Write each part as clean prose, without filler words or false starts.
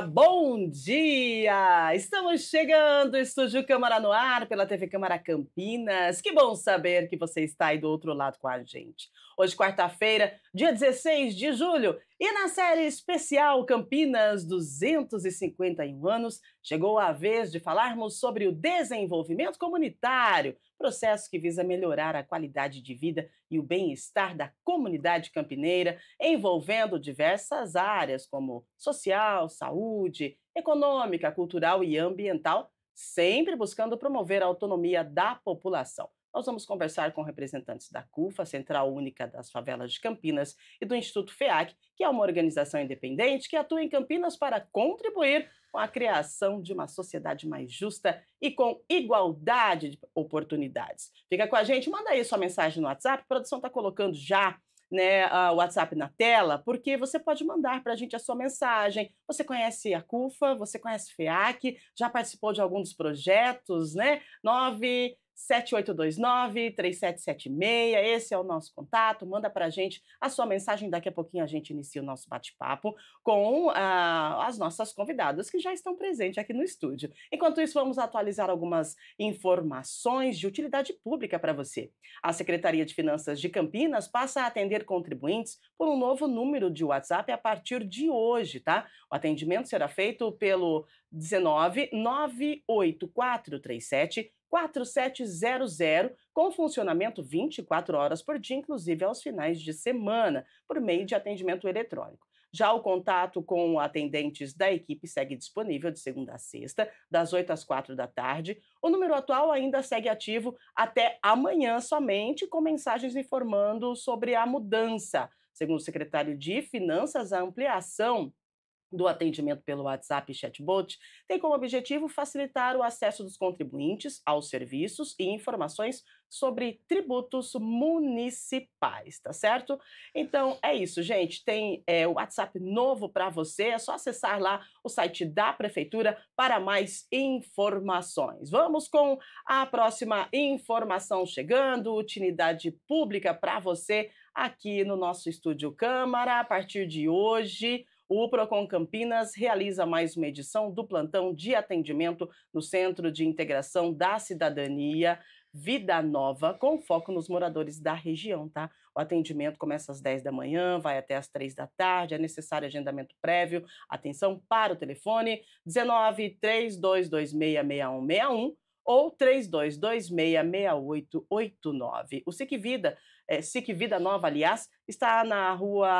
Bom dia! Estamos chegando, Estúdio Câmara no ar, pela TV Câmara Campinas. Que bom saber que você está aí do outro lado com a gente. Hoje, quarta-feira, dia 16 de julho, e na série especial Campinas 251 anos, chegou a vez de falarmos sobre o desenvolvimento comunitário, processo que visa melhorar a qualidade de vida e o bem-estar da comunidade campineira, envolvendo diversas áreas como social, saúde, econômica, cultural e ambiental, sempre buscando promover a autonomia da população. Nós vamos conversar com representantes da CUFA, Central Única das Favelas de Campinas, e do Instituto FEAC, que é uma organização independente que atua em Campinas para contribuir com a criação de uma sociedade mais justa e com igualdade de oportunidades. Fica com a gente, manda aí sua mensagem no WhatsApp, a produção está colocando já o WhatsApp na tela, porque você pode mandar para a gente a sua mensagem. Você conhece a CUFA, você conhece o FEAC, já participou de algum dos projetos, né? 97829-3776, esse é o nosso contato, manda para a gente a sua mensagem, daqui a pouquinho a gente inicia o nosso bate-papo com as nossas convidadas que já estão presentes aqui no estúdio. Enquanto isso, vamos atualizar algumas informações de utilidade pública para você. A Secretaria de Finanças de Campinas passa a atender contribuintes por um novo número de WhatsApp a partir de hoje, tá? O atendimento será feito pelo 19 98437 4700, com funcionamento 24 horas por dia, inclusive aos finais de semana, por meio de atendimento eletrônico. Já o contato com atendentes da equipe segue disponível de segunda a sexta, das 8 às 4 da tarde. O número atual ainda segue ativo até amanhã somente, com mensagens informando sobre a mudança. Segundo o secretário de Finanças, a ampliação do atendimento pelo WhatsApp e chatbot tem como objetivo facilitar o acesso dos contribuintes aos serviços e informações sobre tributos municipais, tá certo? Então é isso, gente. Tem o WhatsApp novo para você, é só acessar lá o site da Prefeitura para mais informações. Vamos com a próxima informação chegando, utilidade pública para você aqui no nosso Estúdio Câmara. A partir de hoje, o Procon Campinas realiza mais uma edição do plantão de atendimento no Centro de Integração da Cidadania Vida Nova, com foco nos moradores da região, tá? O atendimento começa às 10 da manhã, vai até às 3 da tarde, é necessário agendamento prévio. Atenção para o telefone 19 32266161 ou 32266889. O SIC Vida, SIC Vida Nova, aliás, está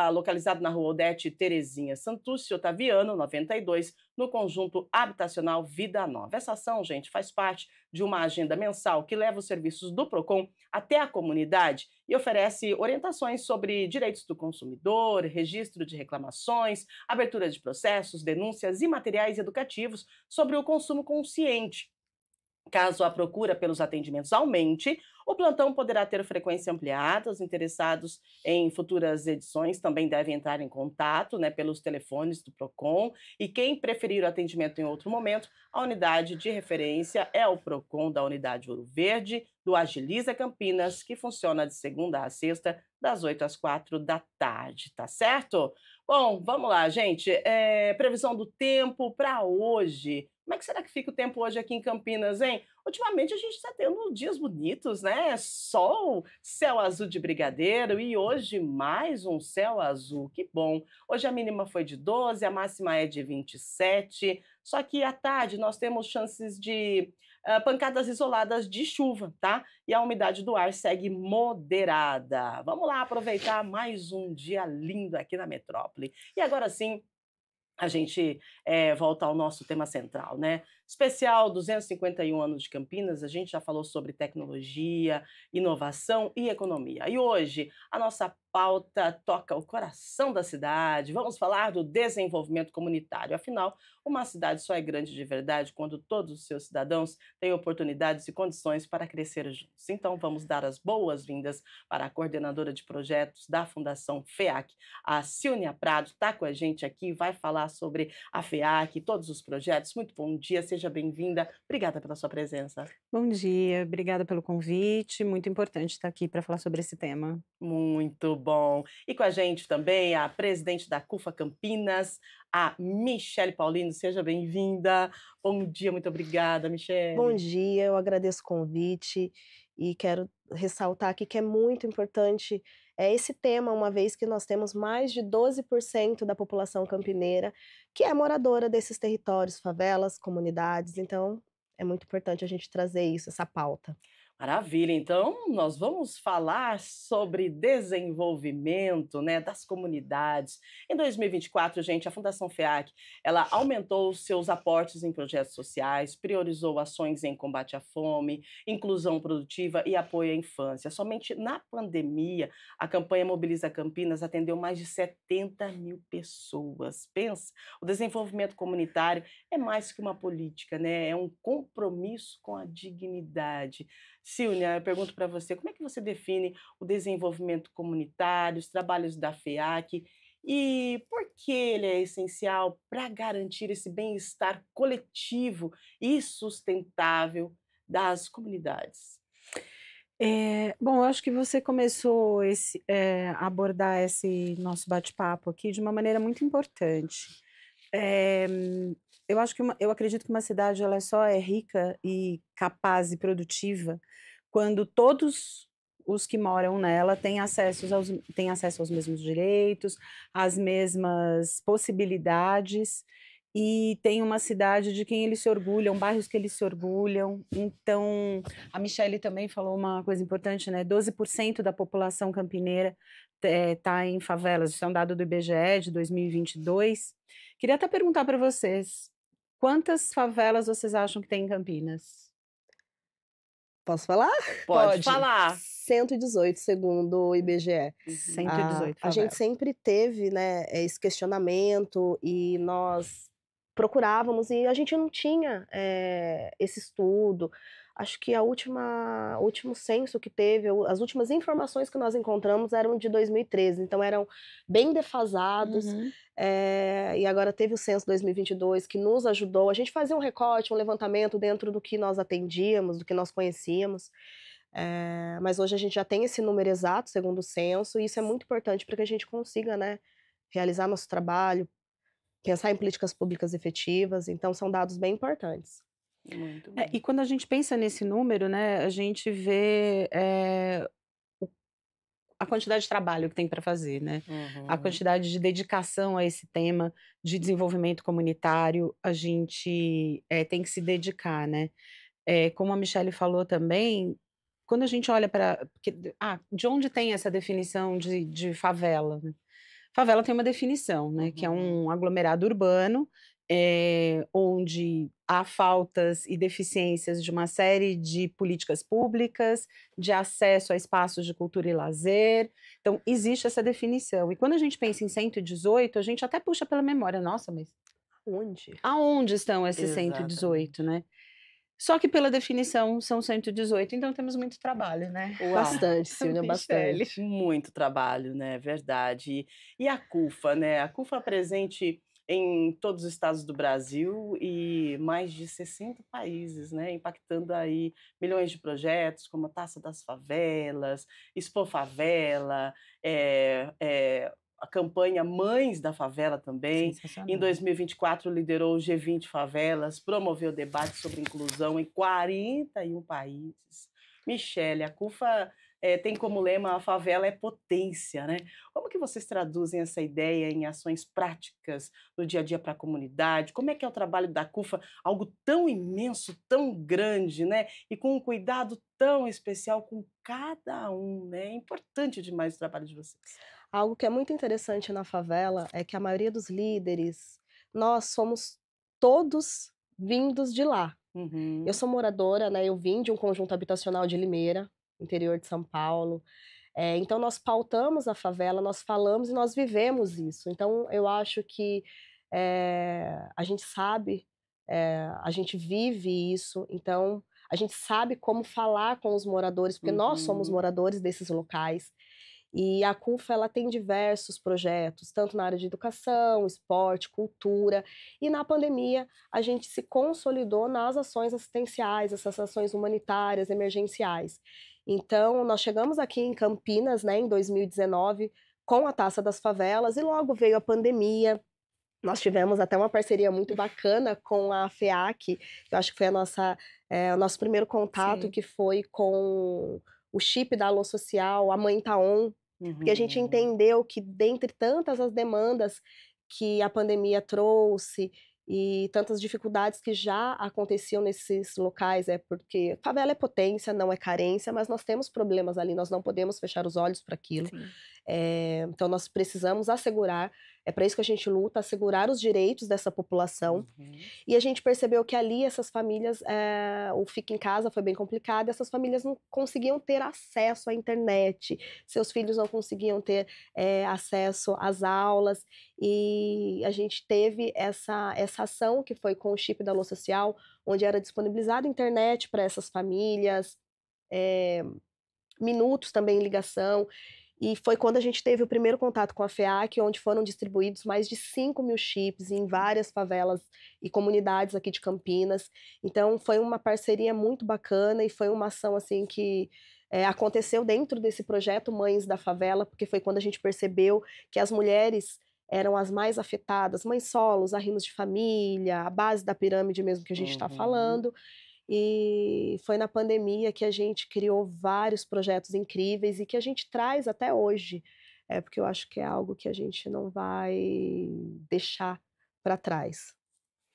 localizado na rua Odete Terezinha Santucci Otaviano, 92, no conjunto habitacional Vida Nova. Essa ação, gente, faz parte de uma agenda mensal que leva os serviços do Procon até a comunidade e oferece orientações sobre direitos do consumidor, registro de reclamações, abertura de processos, denúncias e materiais educativos sobre o consumo consciente. Caso a procura pelos atendimentos aumente, o plantão poderá ter frequência ampliada. Os interessados em futuras edições também devem entrar em contato, pelos telefones do Procon. E quem preferir o atendimento em outro momento, a unidade de referência é o Procon da Unidade Ouro Verde, do Agiliza Campinas, que funciona de segunda a sexta, das 8 às 4 da tarde, tá certo? Bom, vamos lá, gente. Previsão do tempo para hoje. Como é que será que fica o tempo hoje aqui em Campinas, hein? Ultimamente a gente está tendo dias bonitos, né? Sol, céu azul de brigadeiro e hoje mais um céu azul, que bom. Hoje a mínima foi de 12, a máxima é de 27, só que à tarde nós temos chances de pancadas isoladas de chuva, tá? E a umidade do ar segue moderada. Vamos lá aproveitar mais um dia lindo aqui na metrópole. E agora sim, a gente volta ao nosso tema central, né? Especial 251 anos de Campinas, a gente já falou sobre tecnologia, inovação e economia. E hoje a nossa pauta toca o coração da cidade. Vamos falar do desenvolvimento comunitário. Afinal, uma cidade só é grande de verdade quando todos os seus cidadãos têm oportunidades e condições para crescer juntos. Então, vamos dar as boas-vindas para a coordenadora de projetos da Fundação FEAC, a Silnia Prado, está com a gente aqui, vai falar sobre a FEAC, todos os projetos. Muito bom dia, seja bem-vinda. Obrigada pela sua presença. Bom dia, obrigada pelo convite. Muito importante estar aqui para falar sobre esse tema. Muito bom. E com a gente também a presidente da CUFA Campinas, a Michele Paulino. Seja bem-vinda. Bom dia, muito obrigada, Bom Michele. dia, eu agradeço o convite e quero ressaltar aqui que é muito importante esse tema, uma vez que nós temos mais de 12% da população campineira que é moradora desses territórios, favelas, comunidades, então é muito importante a gente trazer isso, essa pauta. Maravilha, então nós vamos falar sobre desenvolvimento, né, das comunidades. Em 2024, gente, a Fundação FEAC, ela aumentou os seus aportes em projetos sociais, priorizou ações em combate à fome, inclusão produtiva e apoio à infância. Somente na pandemia, a campanha Mobiliza Campinas atendeu mais de 70 mil pessoas. Pensa, o desenvolvimento comunitário é mais que uma política, né? É um compromisso com a dignidade. Silvia, eu pergunto para você, como é que você define o desenvolvimento comunitário, os trabalhos da FEAC e por que ele é essencial para garantir esse bem-estar coletivo e sustentável das comunidades? Bom, eu acho que você começou a abordar esse nosso bate-papo aqui de uma maneira muito importante. Eh, eu acredito que uma cidade ela só é rica e capaz e produtiva quando todos os que moram nela têm acesso aos mesmos direitos, às mesmas possibilidades, e tem uma cidade de quem eles se orgulham, bairros que eles se orgulham. Então, a Michele também falou uma coisa importante, né, 12% da população campineira tá em favelas, isso é um dado do IBGE de 2022. Queria até perguntar para vocês, quantas favelas vocês acham que tem em Campinas? Posso falar? Pode Pode. falar. 118, segundo o IBGE. Uhum. 118 A gente favelas. sempre teve, né, esse questionamento e nós procurávamos e a gente não tinha, esse estudo. Acho que o último censo que teve, as últimas informações que nós encontramos eram de 2013, então eram bem defasados, Uhum. e agora teve o censo 2022 que nos ajudou. A gente fazia um recorte, um levantamento dentro do que nós atendíamos, do que nós conhecíamos. Mas hoje a gente já tem esse número exato, segundo o censo, e isso é muito importante para que a gente consiga, né, realizar nosso trabalho, pensar em políticas públicas efetivas, então são dados bem importantes. Muito E bem. quando a gente pensa nesse número, né, a gente vê, o a quantidade de trabalho que tem para fazer, né, a Uhum. quantidade de dedicação a esse tema de desenvolvimento comunitário, a gente, tem que se dedicar, né. Como a Michele falou também, quando a gente olha para de onde tem essa definição de favela, né? Favela tem uma definição, né, que é Uhum. um aglomerado urbano, onde há faltas e deficiências de uma série de políticas públicas, de acesso a espaços de cultura e lazer. Então, existe essa definição. E quando a gente pensa em 118, a gente até puxa pela memória, nossa, mas Onde? aonde estão esses 118, Exatamente. né? Só que pela definição são 118, então temos muito trabalho, né, Uau! Bastante, Silvia, Michele? bastante. Muito trabalho, né, verdade. E a CUFA, né, a CUFA é presente em todos os estados do Brasil e mais de 60 países, né, impactando aí milhões de projetos, como a Taça das Favelas, Expo Favela, a campanha Mães da Favela também. Em Sensacional. 2024 liderou o G20 Favelas, promoveu debate sobre inclusão em 41 países. Michele, a CUFA tem como lema a favela é potência, né? Como que vocês traduzem essa ideia em ações práticas no dia a dia para a comunidade? Como é que é o trabalho da CUFA, algo tão imenso, tão grande, né? E com um cuidado tão especial com cada um, né? É importante demais o trabalho de vocês. Algo que é muito interessante na favela é que a maioria dos líderes, nós somos todos vindos de lá. Eu Uhum, sou moradora, né, eu vim de um conjunto habitacional de Limeira, interior de São Paulo. Então nós pautamos a favela, nós falamos e nós vivemos isso. Então eu acho que, a gente sabe, a gente vive isso, então a gente sabe como falar com os moradores, porque nós somos uhum. moradores desses locais. E a CUFA ela tem diversos projetos, tanto na área de educação, esporte, cultura, e na pandemia a gente se consolidou nas ações assistenciais, essas ações humanitárias, emergenciais. Então, nós chegamos aqui em Campinas, né, em 2019, com a Taça das Favelas, e logo veio a pandemia, Nós tivemos até uma parceria muito bacana com a FEAC, eu acho que foi o nosso primeiro contato, Sim. que foi com o chip da Alô Social, a Mãe Tá On, porque a gente Uhum. entendeu que, dentre tantas as demandas que a pandemia trouxe e tantas dificuldades que já aconteciam nesses locais, porque favela é potência, não é carência, mas nós temos problemas ali, nós não podemos fechar os olhos para aquilo. Sim. Então nós precisamos assegurar, é para isso que a gente luta, assegurar os direitos dessa população. Uhum. E a gente percebeu que ali essas famílias, o Fica em Casa foi bem complicado, essas famílias não conseguiam ter acesso à internet, seus filhos não conseguiam ter acesso às aulas, e a gente teve essa ação que foi com o chip da Alô Social, onde era disponibilizada internet para essas famílias, eh, minutos também em ligação, e foi quando a gente teve o primeiro contato com a FEAC, onde foram distribuídos mais de 5.000 chips em várias favelas e comunidades aqui de Campinas. Então foi uma parceria muito bacana e foi uma ação, assim, que, aconteceu dentro desse projeto Mães da Favela, porque foi quando a gente percebeu que as mulheres eram as mais afetadas, mães solos, arrimos de família, a base da pirâmide mesmo que a gente está Uhum. falando. E foi na pandemia que a gente criou vários projetos incríveis e que a gente traz até hoje, porque eu acho que é algo que a gente não vai deixar para trás.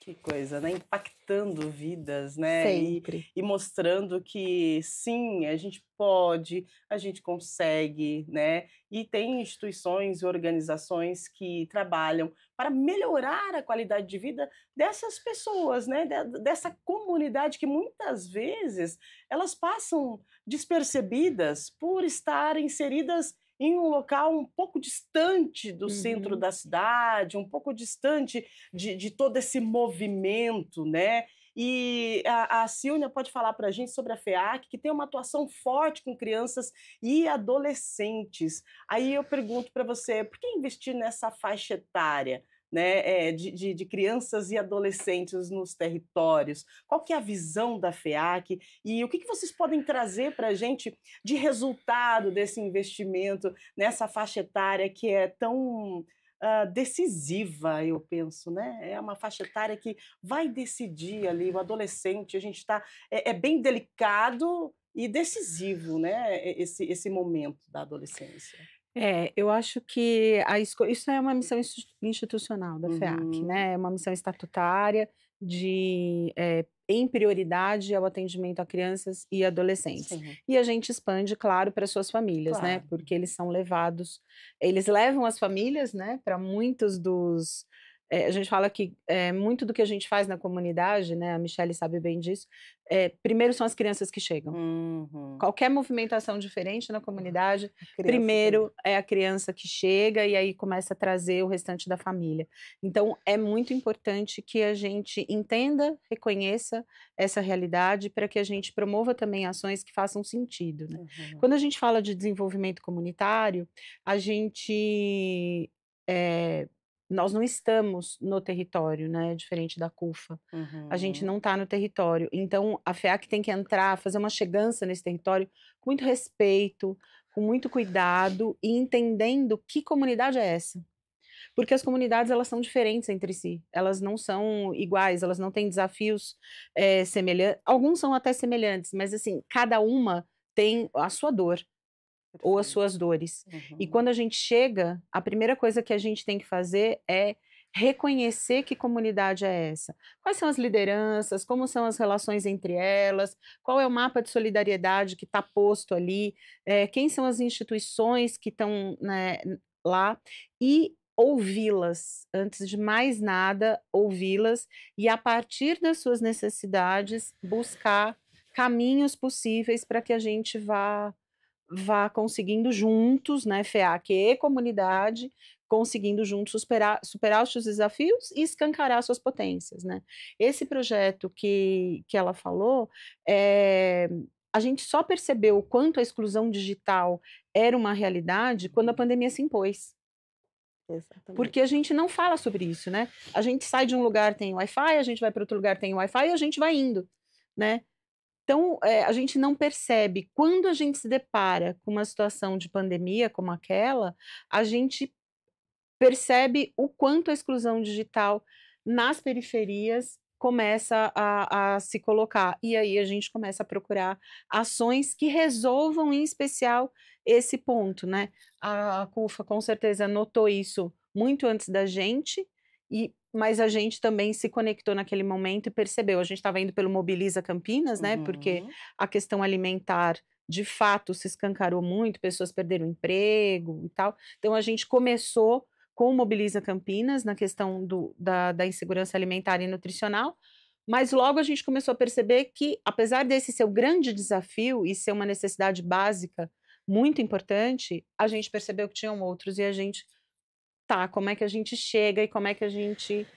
Que coisa, né, impactando vidas, né, Sempre. e mostrando que sim, a gente pode, a gente consegue, né, e tem instituições e organizações que trabalham para melhorar a qualidade de vida dessas pessoas, né, dessa comunidade que muitas vezes elas passam despercebidas por estar inseridas em um local um pouco distante do centro Uhum. da cidade, um pouco distante de todo esse movimento, né? E a Silvia pode falar para a gente sobre a FEAC, que tem uma atuação forte com crianças e adolescentes. Aí eu pergunto para você, por que investir nessa faixa etária, né, de crianças e adolescentes nos territórios? Qual que é a visão da FEAC e o que vocês podem trazer para a gente de resultado desse investimento nessa faixa etária que é tão decisiva, eu penso, né? É uma faixa etária que vai decidir ali, o adolescente, a gente está. É bem delicado e decisivo, né? Esse momento da adolescência. Eu acho que isso é uma missão institucional da FEAC, Uhum. né, é uma missão estatutária de, em prioridade ao atendimento a crianças e adolescentes. Sim, E a gente expande, claro, para suas famílias, né, claro. porque eles levam as famílias, né, para muitos dos a gente fala que, muito do que a gente faz na comunidade, né, a Michele sabe bem disso, primeiro são as crianças que chegam. Uhum. Qualquer movimentação diferente na comunidade, A criança chega. primeiro é a criança que chega e aí começa a trazer o restante da família. Então, é muito importante que a gente entenda, reconheça essa realidade para que a gente promova também ações que façam sentido, né. Uhum. Quando a gente fala de desenvolvimento comunitário, a gente, eh, nós não estamos no território, né, diferente da CUFA. A gente Uhum. não está no território. Então, a FEAC tem que entrar, fazer uma chegança nesse território com muito respeito, com muito cuidado e entendendo que comunidade é essa. Porque as comunidades elas são diferentes entre si, elas não são iguais, elas não têm desafios semelhantes. Alguns são até semelhantes, mas assim, cada uma tem a sua dor ou as Perfeito. suas dores. E Uhum. quando a gente chega, a primeira coisa que a gente tem que fazer é reconhecer que comunidade é essa. Quais são as lideranças, como são as relações entre elas, qual é o mapa de solidariedade que está posto ali, quem são as instituições que estão, né, lá, e ouvi-las, antes de mais nada, ouvi-las, e a partir das suas necessidades, buscar caminhos possíveis para que a gente vá conseguindo juntos, né, FEAC e comunidade, conseguindo juntos superar os seus desafios e escancarar suas potências, né. Esse projeto que ela falou, a gente só percebeu o quanto a exclusão digital era uma realidade quando a pandemia se impôs, Exatamente. porque a gente não fala sobre isso, né. A gente sai de um lugar, tem Wi-Fi, a gente vai para outro lugar, tem Wi-Fi e a gente vai indo, né. Então, a gente não percebe. Quando a gente se depara com uma situação de pandemia como aquela, a gente percebe o quanto a exclusão digital nas periferias começa a se colocar. E aí a gente começa a procurar ações que resolvam, em especial, esse ponto, né? A CUFA com certeza notou isso muito antes da gente, mas a gente também se conectou naquele momento e percebeu. A gente estava indo pelo Mobiliza Campinas, né? Porque a questão alimentar, de fato, se escancarou muito, pessoas perderam emprego e tal. Então a gente começou com o Mobiliza Campinas, na questão da insegurança alimentar e nutricional, mas logo a gente começou a perceber que, apesar desse ser o grande desafio e ser uma necessidade básica muito importante, a gente percebeu que tinham outros e a gente, como é que a gente chega e como é que a gente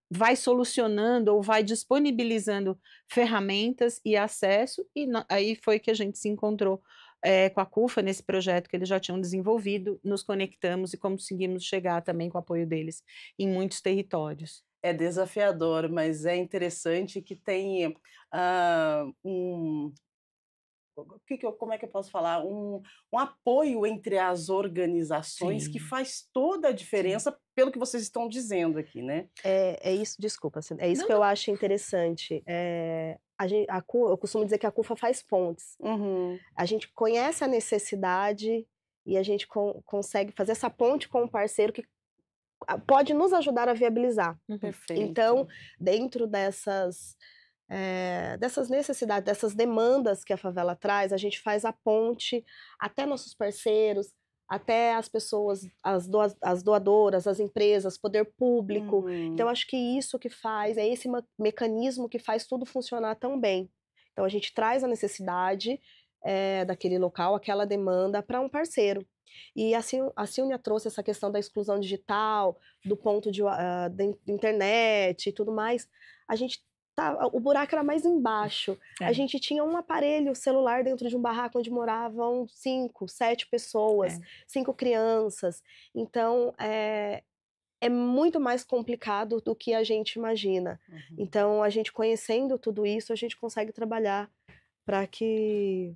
vai solucionando ou vai disponibilizando ferramentas e acesso, e aí foi que a gente se encontrou com a CUFA nesse projeto que eles já tinham desenvolvido, nos conectamos e conseguimos chegar também com o apoio deles em muitos territórios. É desafiador, mas é interessante que tem como é que eu posso falar? Um apoio entre as organizações que faz toda a diferença, pelo que vocês estão dizendo aqui, né? É isso, desculpa, é isso que eu acho interessante. Eu costumo dizer que a CUFA faz pontes. A gente conhece a necessidade e a gente consegue fazer essa ponte com um parceiro que pode nos ajudar a viabilizar. Perfeito. Então, dentro dessas necessidades, dessas demandas que a favela traz, a gente faz a ponte até nossos parceiros, até as pessoas, as doadoras, as empresas, poder público. Então, acho que isso que faz, é esse mecanismo que faz tudo funcionar tão bem. Então, a gente traz a necessidade daquele local, aquela demanda para um parceiro. E assim, a Silvia trouxe essa questão da exclusão digital, do ponto da internet e tudo mais. O buraco era mais embaixo. A gente tinha um aparelho celular dentro de um barraco onde moravam 5, 7 pessoas, 5 crianças. Então, é muito mais complicado do que a gente imagina. Então, a gente conhecendo tudo isso, a gente consegue trabalhar para que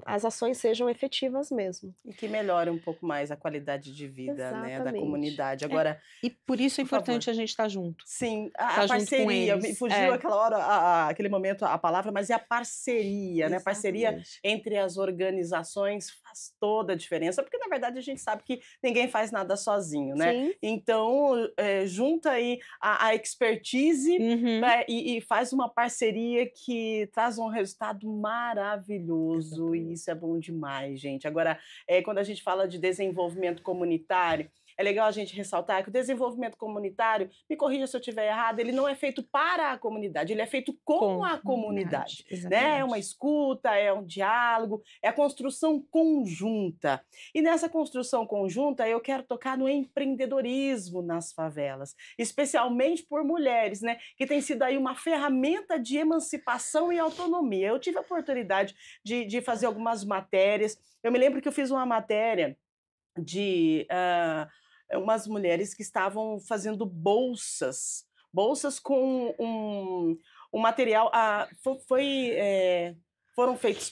as ações sejam efetivas mesmo. E que melhore um pouco mais a qualidade de vida, né, da comunidade. Agora, e por isso é importante a gente estar junto. Sim, a parceria. Me fugiu aquela hora, aquele momento, a palavra, mas é a parceria, né? A parceria entre as organizações faz toda a diferença, porque na verdade a gente sabe que ninguém faz nada sozinho, né? Sim. Então, junta aí a expertise e faz uma parceria que traz um resultado maravilhoso. E isso é bom demais, gente. Agora, quando a gente fala de desenvolvimento comunitário, é legal a gente ressaltar que o desenvolvimento comunitário, me corrija se eu estiver errado, ele não é feito para a comunidade, ele é feito com a comunidade. Né? É uma escuta, é um diálogo, é a construção conjunta. E nessa construção conjunta, eu quero tocar no empreendedorismo nas favelas, especialmente por mulheres, né? Que tem sido aí uma ferramenta de emancipação e autonomia. Eu tive a oportunidade de fazer algumas matérias. Eu me lembro que eu fiz uma matéria de umas mulheres que estavam fazendo bolsas com um material. Foram feitos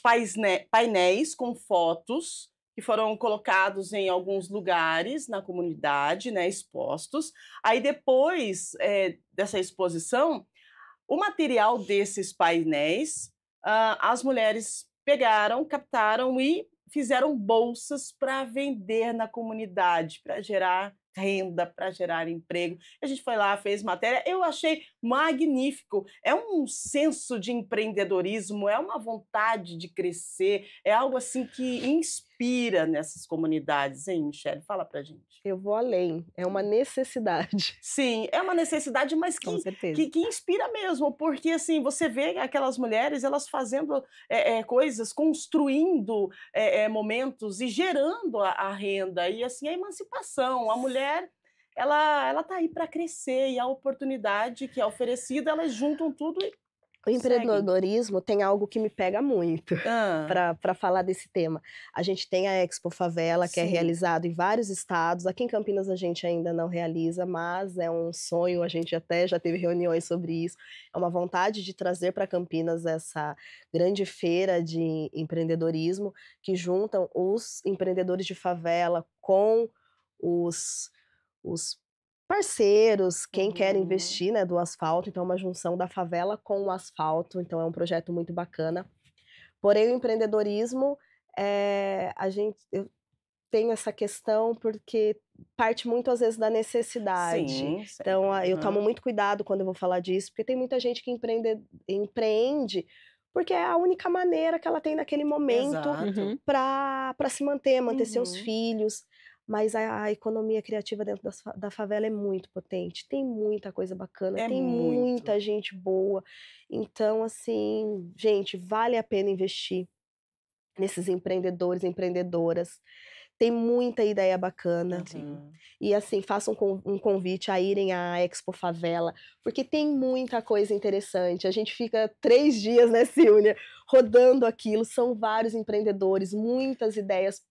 painéis com fotos que foram colocados em alguns lugares na comunidade, né, expostos. Aí depois dessa exposição, o material desses painéis, as mulheres pegaram, captaram e fizeram bolsas para vender na comunidade, para gerar renda, para gerar emprego. A gente foi lá, fez matéria, eu achei magnífico. É um senso de empreendedorismo, é uma vontade de crescer, é algo assim que inspira nessas comunidades, hein, Michele? Fala pra gente. Eu vou além, é uma necessidade. Sim, é uma necessidade, mas que inspira mesmo, porque assim, você vê aquelas mulheres, elas fazendo coisas, construindo momentos e gerando a renda, e assim, a emancipação, a mulher, ela tá aí para crescer, e a oportunidade que é oferecida, elas juntam tudo e O empreendedorismo tem algo que me pega muito para falar desse tema. A gente tem a Expo Favela, que é realizado em vários estados. Aqui em Campinas a gente ainda não realiza, mas é um sonho, a gente até já teve reuniões sobre isso. É uma vontade de trazer para Campinas essa grande feira de empreendedorismo que juntam os empreendedores de favela com os parceiros, quem quer investir, né, do asfalto. Então é uma junção da favela com o asfalto, então é um projeto muito bacana. Porém, o empreendedorismo, eu tenho essa questão porque parte muito às vezes da necessidade. Sim, então eu tomo muito cuidado quando eu vou falar disso, porque tem muita gente que empreende porque é a única maneira que ela tem naquele momento para se manter seus filhos. Mas a economia criativa dentro da favela é muito potente, tem muita coisa bacana, tem muita gente boa. Então, assim, gente, vale a pena investir nesses empreendedores, empreendedoras. Tem muita ideia bacana. E, assim, façam um convite a irem à Expo Favela, porque tem muita coisa interessante. A gente fica 3 dias, né, Silvia, rodando aquilo. São vários empreendedores, muitas ideias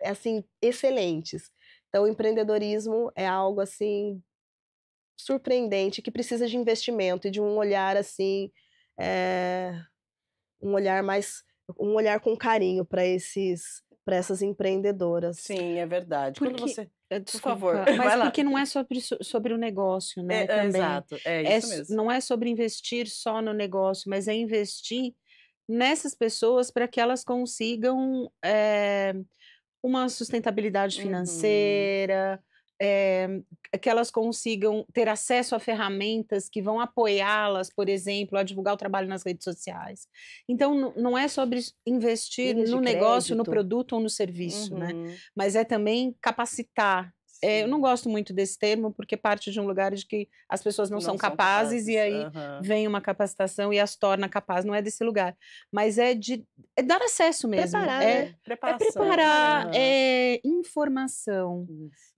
assim, excelentes. Então, o empreendedorismo é algo, assim, surpreendente, que precisa de investimento e de um olhar, assim, um olhar com carinho para essas empreendedoras. Sim, é verdade. Porque, Quando você... desculpa, por favor, mas porque não é sobre o negócio, né, também. Exato, é isso mesmo. Não é sobre investir só no negócio, mas é investir nessas pessoas para que elas consigam uma sustentabilidade financeira, que elas consigam ter acesso a ferramentas que vão apoiá-las, por exemplo, a divulgar o trabalho nas redes sociais. Então, não é sobre investir no negócio, no produto ou no serviço, né? Mas é também capacitar. Eu não gosto muito desse termo, porque parte de um lugar de que as pessoas não são capazes, e aí vem uma capacitação e as torna capazes. Não é desse lugar. Mas é dar acesso mesmo. Preparar, é informação,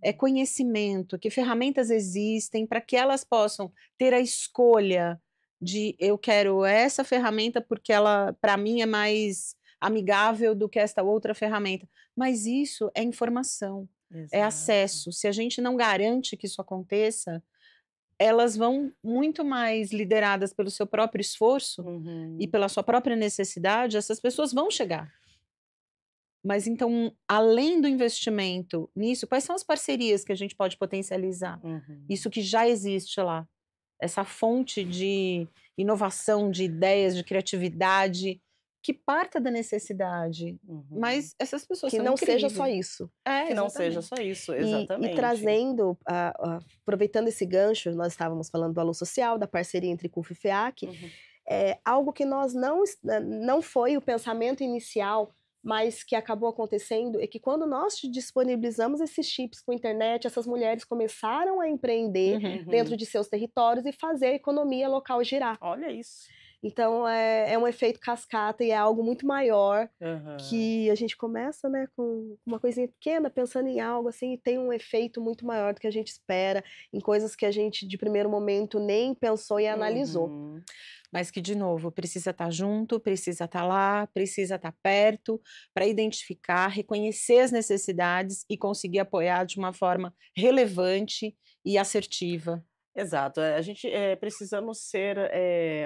é conhecimento, que ferramentas existem para que elas possam ter a escolha de eu quero essa ferramenta porque ela, para mim, é mais amigável do que esta outra ferramenta. Mas isso é informação. É acesso. Se a gente não garante que isso aconteça, elas vão muito mais lideradas pelo seu próprio esforço e pela sua própria necessidade, essas pessoas vão chegar. Mas então, além do investimento nisso, quais são as parcerias que a gente pode potencializar? Isso que já existe lá. Essa fonte de inovação, de ideias, de criatividade, que parta da necessidade, mas essas pessoas que são não incríveis. Seja só isso. Que não seja só isso, exatamente. E trazendo, aproveitando esse gancho, nós estávamos falando do Alô Social, da parceria entre CUF e FEAC, algo que nós não foi o pensamento inicial, mas que acabou acontecendo, é que quando nós disponibilizamos esses chips com a internet, essas mulheres começaram a empreender dentro de seus territórios e fazer a economia local girar. Olha isso. Então, é um efeito cascata e é algo muito maior, que a gente começa, né, com uma coisinha pequena, pensando em algo assim, e tem um efeito muito maior do que a gente espera, em coisas que a gente, de primeiro momento, nem pensou e analisou. Mas que, de novo, precisa estar junto, precisa estar lá, precisa estar perto, para identificar, reconhecer as necessidades e conseguir apoiar de uma forma relevante e assertiva. Exato, a gente precisamos ser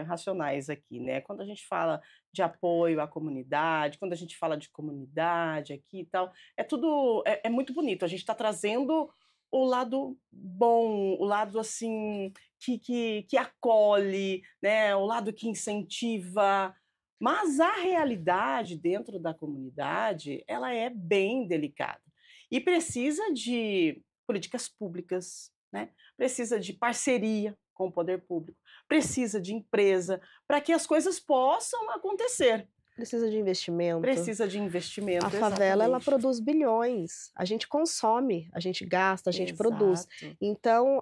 racionais aqui, né? Quando a gente fala de apoio à comunidade, quando a gente fala de comunidade aqui e tal, é muito bonito. A gente está trazendo o lado bom, o lado assim que acolhe, né? O lado que incentiva. Mas a realidade dentro da comunidade, ela é bem delicada e precisa de políticas públicas, né? Precisa de parceria com o poder público, precisa de empresa, para que as coisas possam acontecer. Precisa de investimento. Precisa de investimento, A favela, ela produz bilhões. A gente consome, a gente gasta, a gente produz. Então,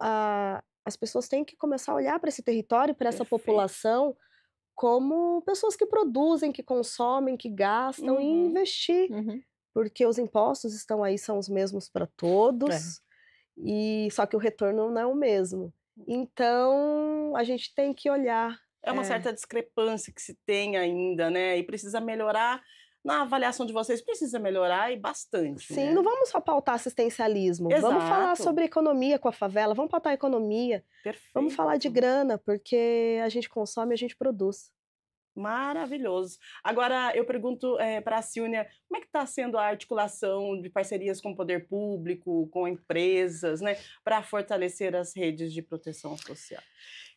as pessoas têm que começar a olhar para esse território, para essa população, como pessoas que produzem, que consomem, que gastam e investir. Porque os impostos estão aí, são os mesmos para todos. E só que o retorno não é o mesmo. Então, a gente tem que olhar é uma certa discrepância que se tem ainda, né? E precisa melhorar. Na avaliação de vocês, precisa melhorar e bastante, Sim, né? não vamos só pautar assistencialismo. Vamos falar Exato. sobre economia com a favela, vamos pautar a economia. Vamos falar de Perfeito. grana, porque a gente consome, a gente produz. Maravilhoso. Agora, eu pergunto para a Silvia, como é que está sendo a articulação de parcerias com o poder público, com empresas, né, para fortalecer as redes de proteção social?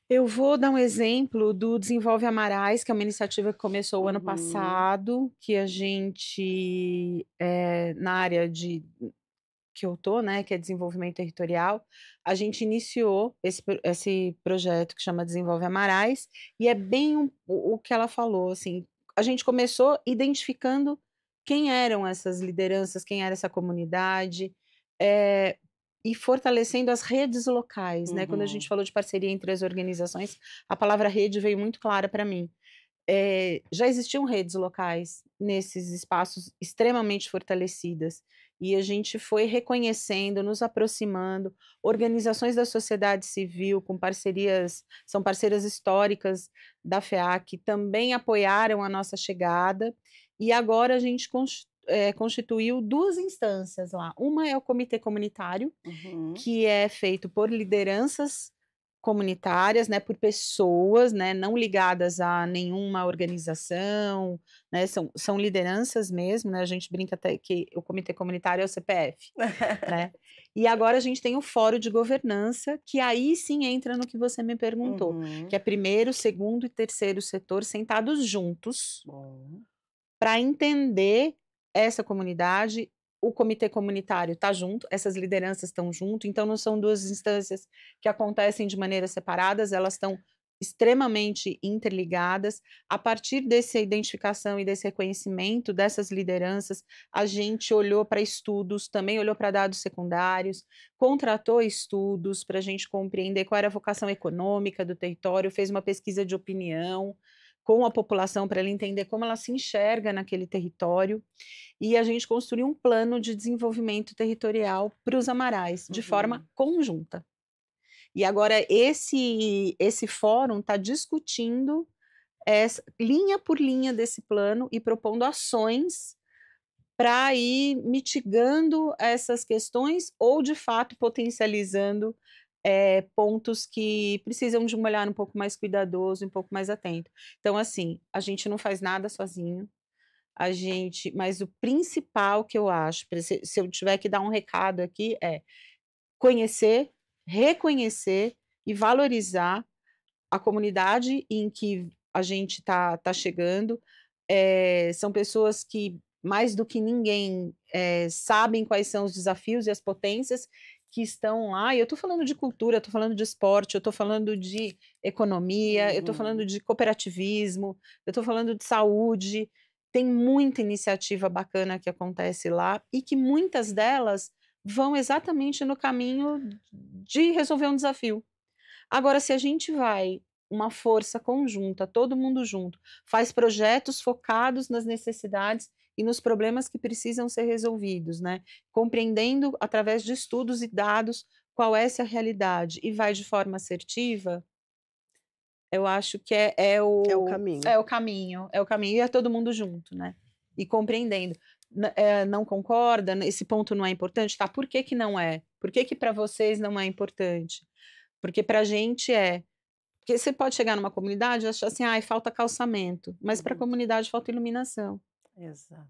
Eu vou dar um exemplo do Desenvolve Amarais, que é uma iniciativa que começou o ano Uhum. passado, que a gente, na área que eu tô, né, que é desenvolvimento territorial, a gente iniciou esse projeto que chama Desenvolve Amarais, e é bem o que ela falou, assim, a gente começou identificando quem eram essas lideranças, quem era essa comunidade, e fortalecendo as redes locais, né? Quando a gente Uhum. falou de parceria entre as organizações, a palavra rede veio muito clara para mim. Já existiam redes locais nesses espaços extremamente fortalecidas, e a gente foi reconhecendo, nos aproximando, organizações da sociedade civil com parcerias, são parceiras históricas da FEAC, também apoiaram a nossa chegada, e agora a gente constituiu 2 instâncias lá. Uma é o comitê comunitário, Uhum. que é feito por lideranças comunitárias, né, por pessoas, né, não ligadas a nenhuma organização, né, são lideranças mesmo, né, a gente brinca até que o comitê comunitário é o CPF, né, e agora a gente tem o fórum de governança, que aí sim entra no que você me perguntou, que é primeiro, segundo e terceiro setor sentados juntos, Bom. para entender essa comunidade. O comitê comunitário está junto, essas lideranças estão junto, então não são 2 instâncias que acontecem de maneiras separadas, elas estão extremamente interligadas. A partir dessa identificação e desse reconhecimento dessas lideranças, a gente olhou para estudos, também olhou para dados secundários, contratou estudos para a gente compreender qual era a vocação econômica do território, fez uma pesquisa de opinião com a população para ela entender como ela se enxerga naquele território, e a gente construiu um plano de desenvolvimento territorial para os Amarais, de forma conjunta. E agora esse fórum está discutindo linha por linha desse plano e propondo ações para ir mitigando essas questões ou, de fato, potencializando pontos que precisam de um olhar um pouco mais cuidadoso, um pouco mais atento. Então, assim, a gente não faz nada sozinho, mas o principal que eu acho, se eu tiver que dar um recado aqui, é conhecer, reconhecer e valorizar a comunidade em que a gente está chegando. São pessoas que, mais do que ninguém, sabem quais são os desafios e as potências que estão lá. E eu estou falando de cultura, eu estou falando de esporte, eu estou falando de economia, eu estou falando de cooperativismo, eu estou falando de saúde. Tem muita iniciativa bacana que acontece lá e que muitas delas vão exatamente no caminho de resolver um desafio. Agora, se a gente vai uma força conjunta, todo mundo junto, faz projetos focados nas necessidades e nos problemas que precisam ser resolvidos, né? Compreendendo através de estudos e dados qual é essa realidade e vai de forma assertiva, eu acho que É o caminho. É o caminho, e é todo mundo junto, né? E compreendendo. Não concorda? Esse ponto não é importante? Tá, por que que não é? Por que que para vocês não é importante? Porque para a gente é. Porque você pode chegar numa comunidade e achar assim, ai, falta calçamento, mas para a comunidade falta iluminação, Exato.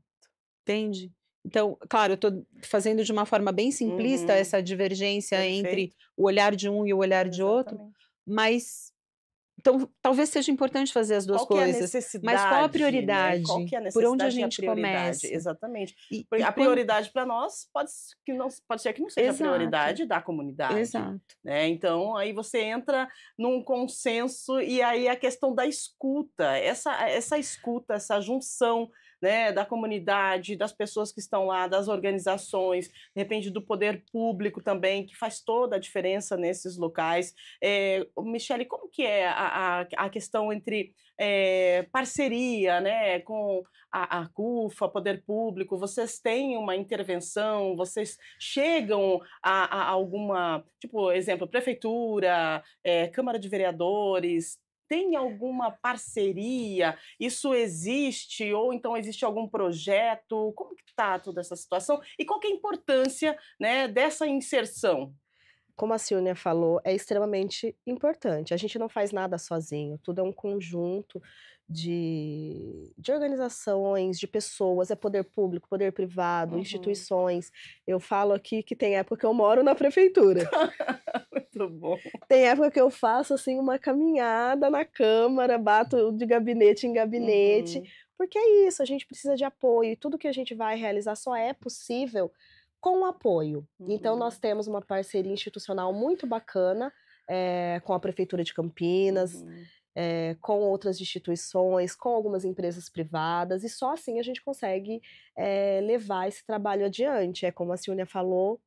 entende? Então, claro, eu estou fazendo de uma forma bem simplista essa divergência entre Perfeito. o olhar de um e o olhar de outro, Exatamente. mas então talvez seja importante fazer as 2 Qual que é a coisas, mas qual a necessidade, né? prioridade? Qual que é a Por onde a necessidade e a gente prioridade? começa? Exatamente. E A quando prioridade para nós pode ser que não seja a Exato, prioridade da comunidade, exato. né? Então, aí você entra num consenso e aí a questão da escuta, essa escuta, essa junção, né, da comunidade, das pessoas que estão lá, das organizações, de repente do poder público também, que faz toda a diferença nesses locais. Michele, como que é a questão entre parceria, né, com a CUFA, poder público? Vocês têm uma intervenção? Vocês chegam a alguma, tipo, exemplo, prefeitura, Câmara de Vereadores? tem alguma parceria? Isso existe? Ou então existe algum projeto? Como que está toda essa situação? E qual que é a importância, né, dessa inserção? Como a Silvia falou, é extremamente importante. A gente não faz nada sozinho, tudo é um conjunto de organizações, de pessoas, é poder público, poder privado, instituições. Eu falo aqui que tem época que eu moro na prefeitura. Muito bom. Tem época que eu faço assim uma caminhada na Câmara, bato de gabinete em gabinete, porque é isso, a gente precisa de apoio e tudo que a gente vai realizar só é possível com apoio. Então nós temos uma parceria institucional muito bacana com a Prefeitura de Campinas, com outras instituições, com algumas empresas privadas, e só assim a gente consegue levar esse trabalho adiante. É como a Silvia falou,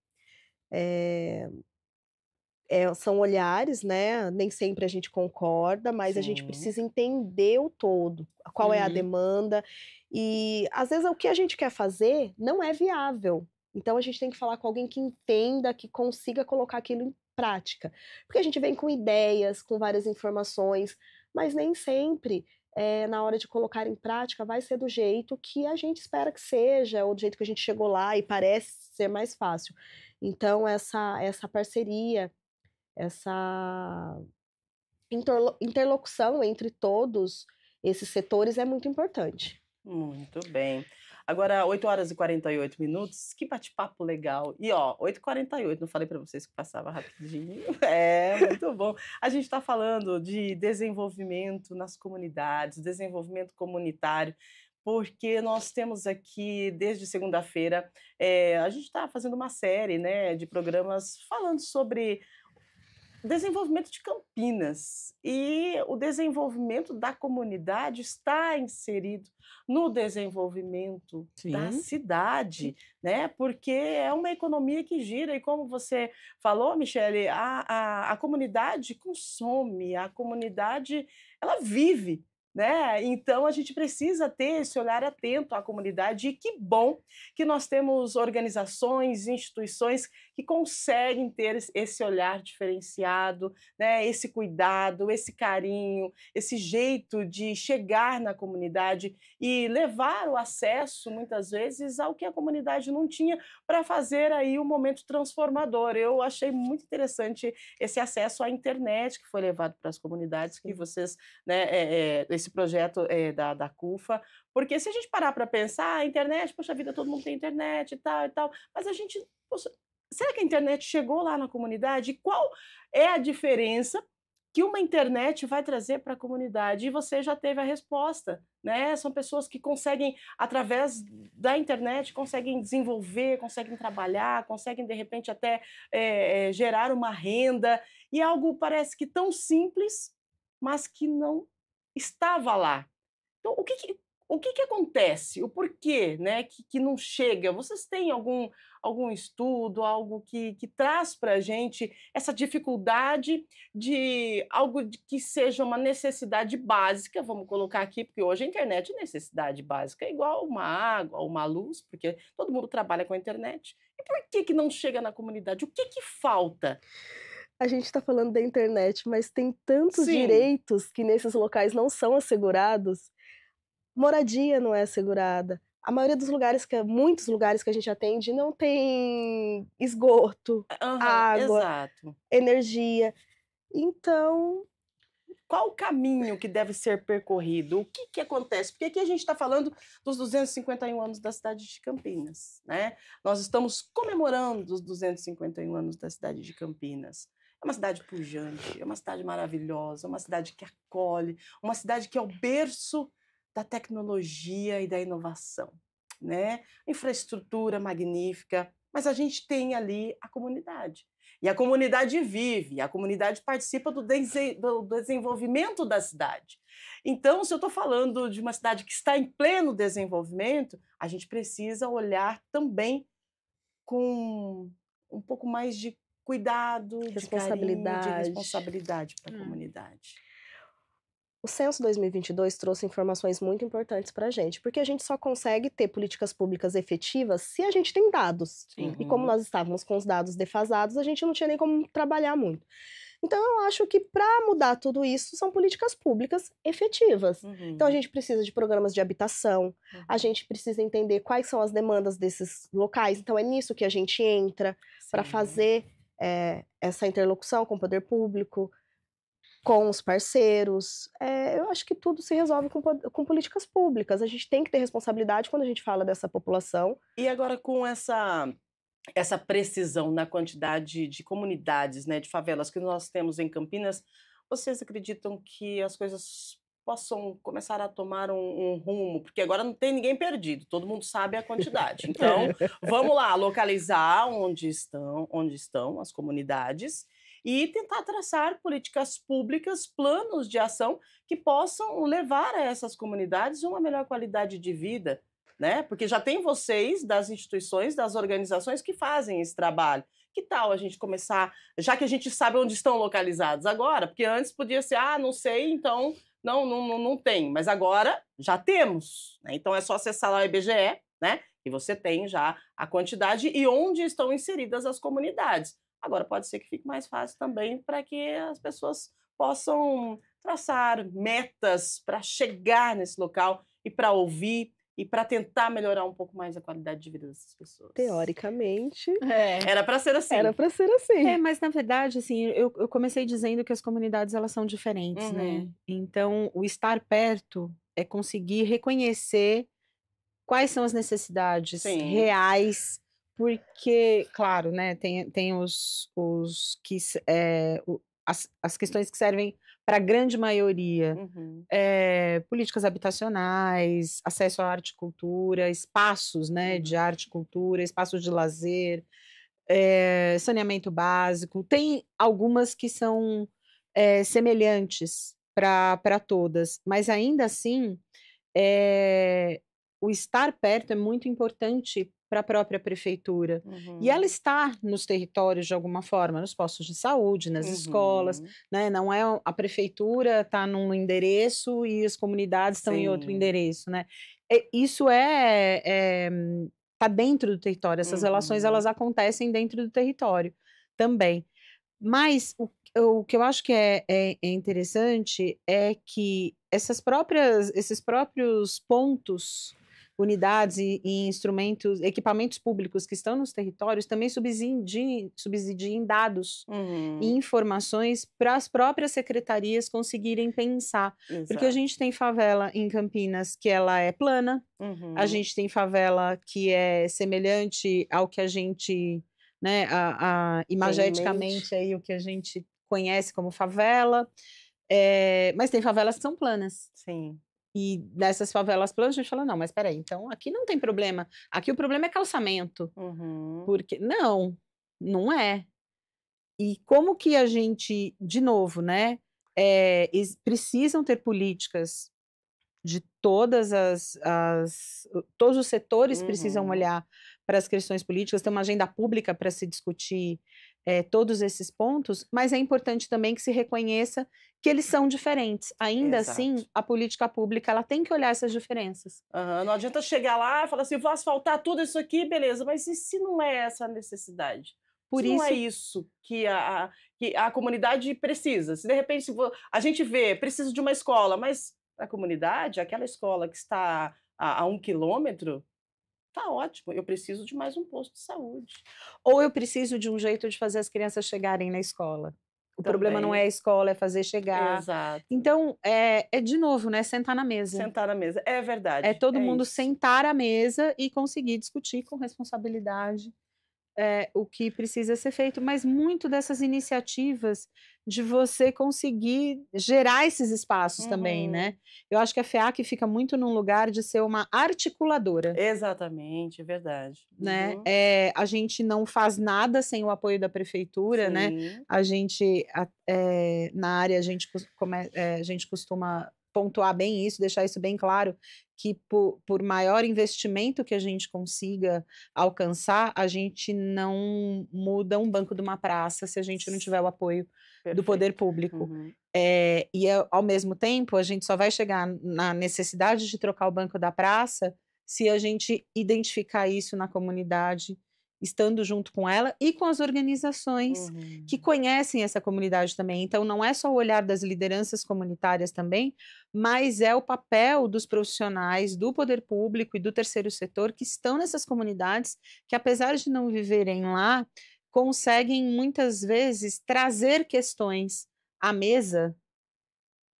são olhares, né? Nem sempre a gente concorda, mas a gente precisa entender o todo, qual é a demanda, e às vezes o que a gente quer fazer não é viável. Então a gente tem que falar com alguém que entenda, que consiga colocar aquilo em prática. Porque a gente vem com ideias, com várias informações, mas nem sempre, na hora de colocar em prática, vai ser do jeito que a gente espera que seja, ou do jeito que a gente chegou lá e parece ser mais fácil. Então essa parceria, essa interlocução entre todos esses setores é muito importante. Muito bem. Agora, 8h48, que bate-papo legal. E ó, 8h48, não falei para vocês que passava rapidinho. Muito bom. A gente está falando de desenvolvimento nas comunidades, desenvolvimento comunitário, porque nós temos aqui, desde segunda-feira, a gente está fazendo uma série, né, de programas falando sobre desenvolvimento de Campinas, e o desenvolvimento da comunidade está inserido no desenvolvimento da cidade, né? Porque é uma economia que gira, e como você falou, Michele, a comunidade consome, a comunidade ela vive, né? Então a gente precisa ter esse olhar atento à comunidade, e que bom que nós temos organizações, instituições que conseguem ter esse olhar diferenciado, né? Esse cuidado, esse carinho, esse jeito de chegar na comunidade e levar o acesso, muitas vezes, ao que a comunidade não tinha, para fazer aí um momento transformador. Eu achei muito interessante esse acesso à internet que foi levado para as comunidades, que vocês, né, esse projeto da CUFA, porque se a gente parar para pensar, a internet, poxa vida, todo mundo tem internet e tal, mas a gente, poxa, será que a internet chegou lá na comunidade? E qual é a diferença que uma internet vai trazer para a comunidade? E você já teve a resposta, né? São pessoas que conseguem, através da internet, conseguem desenvolver, conseguem trabalhar, conseguem, de repente, até gerar uma renda, e algo parece que tão simples, mas que não estava lá. Então, o que acontece? O porquê, né, que não chega? Vocês têm algum estudo, algo que traz para a gente essa dificuldade de algo que seja uma necessidade básica, vamos colocar aqui, porque hoje a internet é necessidade básica, é igual uma água, uma luz, porque todo mundo trabalha com a internet. E por que não chega na comunidade? O que falta? A gente está falando da internet, mas tem tantos direitos que nesses locais não são assegurados. Moradia não é assegurada. A maioria dos lugares, muitos lugares que a gente atende, não tem esgoto, água, energia. Então, qual o caminho que deve ser percorrido? O que acontece? Porque aqui a gente está falando dos 251 anos da cidade de Campinas, né? Nós estamos comemorando os 251 anos da cidade de Campinas. É uma cidade pujante, é uma cidade maravilhosa, uma cidade que acolhe, uma cidade que é o berço da tecnologia e da inovação, né? Infraestrutura magnífica, mas a gente tem ali a comunidade. E a comunidade vive, a comunidade participa do desenvolvimento da cidade. Então, se eu estou falando de uma cidade que está em pleno desenvolvimento, a gente precisa olhar também com um pouco mais de cuidado, de carinho, de responsabilidade para a comunidade. O Censo 2022 trouxe informações muito importantes para a gente, porque a gente só consegue ter políticas públicas efetivas se a gente tem dados. E como nós estávamos com os dados defasados, a gente não tinha nem como trabalhar muito. Então, eu acho que para mudar tudo isso, são políticas públicas efetivas. Então, a gente precisa de programas de habitação, a gente precisa entender quais são as demandas desses locais. Então, é nisso que a gente entra para fazer essa interlocução com o poder público, com os parceiros. Eu acho que tudo se resolve com políticas públicas. A gente tem que ter responsabilidade quando a gente fala dessa população. E agora, com essa precisão na quantidade de comunidades, né, de favelas que nós temos em Campinas, vocês acreditam que as coisas possam começar a tomar um rumo? Porque agora não tem ninguém perdido, todo mundo sabe a quantidade. Então, vamos lá, localizar onde estão as comunidades e tentar traçar políticas públicas, planos de ação que possam levar a essas comunidades uma melhor qualidade de vida, né? Porque já tem vocês, das instituições, das organizações que fazem esse trabalho. Que tal a gente começar, já que a gente sabe onde estão localizados agora? Porque antes podia ser, não sei, então não tem. Mas agora já temos, né? Então é só acessar lá o IBGE, né? E você tem já a quantidade e onde estão inseridas as comunidades. Agora pode ser que fique mais fácil também para que as pessoas possam traçar metas para chegar nesse local e para ouvir e para tentar melhorar um pouco mais a qualidade de vida dessas pessoas. Teoricamente, era para ser assim. Era para ser assim. Mas na verdade, assim, eu comecei dizendo que as comunidades elas são diferentes, né? Então, o estar perto é conseguir reconhecer quais são as necessidades reais, porque, claro, né, tem as questões que servem para a grande maioria, políticas habitacionais, acesso à arte e cultura, espaços, né, de arte e cultura, espaços de lazer, saneamento básico. Tem algumas que são semelhantes para todas, mas ainda assim, o estar perto é muito importante para a própria prefeitura. E ela está nos territórios de alguma forma, nos postos de saúde, nas escolas, né? Não é a prefeitura está num endereço e as comunidades estão em outro endereço, né? Isso está dentro do território, essas relações elas acontecem dentro do território também. Mas o que eu acho que é interessante é que esses próprios pontos, unidades e instrumentos, equipamentos públicos que estão nos territórios também subsidiem dados e informações para as próprias secretarias conseguirem pensar. Exato. Porque a gente tem favela em Campinas que ela é plana, a gente tem favela que é semelhante ao que a gente, né, imageticamente aí o que a gente conhece como favela, mas tem favelas que são planas. Sim. E dessas favelas planas a gente fala, não, mas peraí, então aqui não tem problema, aqui o problema é calçamento, porque não é. E como que a gente, de novo, né, precisam ter políticas de todos os setores precisam olhar para as questões políticas, ter uma agenda pública para se discutir todos esses pontos, mas é importante também que se reconheça que eles são diferentes. Ainda assim, a política pública ela tem que olhar essas diferenças. Não adianta chegar lá e falar assim, vou asfaltar tudo isso aqui, beleza, mas e se não é essa a necessidade? Não é isso que a comunidade precisa. Se de repente a gente vê, precisa de uma escola, mas a comunidade, aquela escola que está a 1 quilômetro, tá ótimo, eu preciso de mais um posto de saúde. Ou eu preciso de um jeito de fazer as crianças chegarem na escola. O problema não é a escola, é fazer chegar. Exato. Então, de novo, né, sentar na mesa. Sentar na mesa, é verdade. É todo mundo sentar à mesa e conseguir discutir com responsabilidade o que precisa ser feito, mas muito dessas iniciativas de você conseguir gerar esses espaços também, né? Eu acho que a FEAC fica muito num lugar de ser uma articuladora. Exatamente, é verdade. Né? A gente não faz nada sem o apoio da prefeitura, né? A gente, na área, a gente costuma pontuar bem isso, deixar isso bem claro, que por maior investimento que a gente consiga alcançar, a gente não muda um banco de uma praça se a gente não tiver o apoio do poder público. E ao mesmo tempo, a gente só vai chegar na necessidade de trocar o banco da praça se a gente identificar isso na comunidade estando junto com ela e com as organizações que conhecem essa comunidade também. Então, não é só o olhar das lideranças comunitárias também, mas é o papel dos profissionais do poder público e do terceiro setor que estão nessas comunidades, que apesar de não viverem lá, conseguem muitas vezes trazer questões à mesa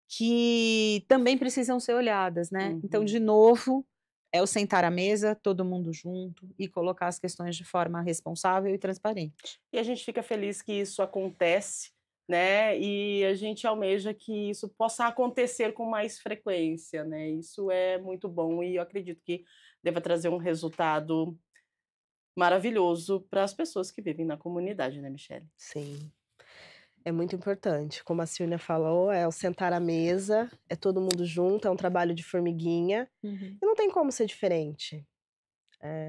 que também precisam ser olhadas, né? Então, de novo, é o sentar à mesa, todo mundo junto e colocar as questões de forma responsável e transparente. E a gente fica feliz que isso acontece, né? E a gente almeja que isso possa acontecer com mais frequência, né? Isso é muito bom e eu acredito que deva trazer um resultado maravilhoso para as pessoas que vivem na comunidade, né, Michele? Sim. É muito importante. Como a Silvia falou, é o sentar à mesa, é todo mundo junto, é um trabalho de formiguinha. E não tem como ser diferente.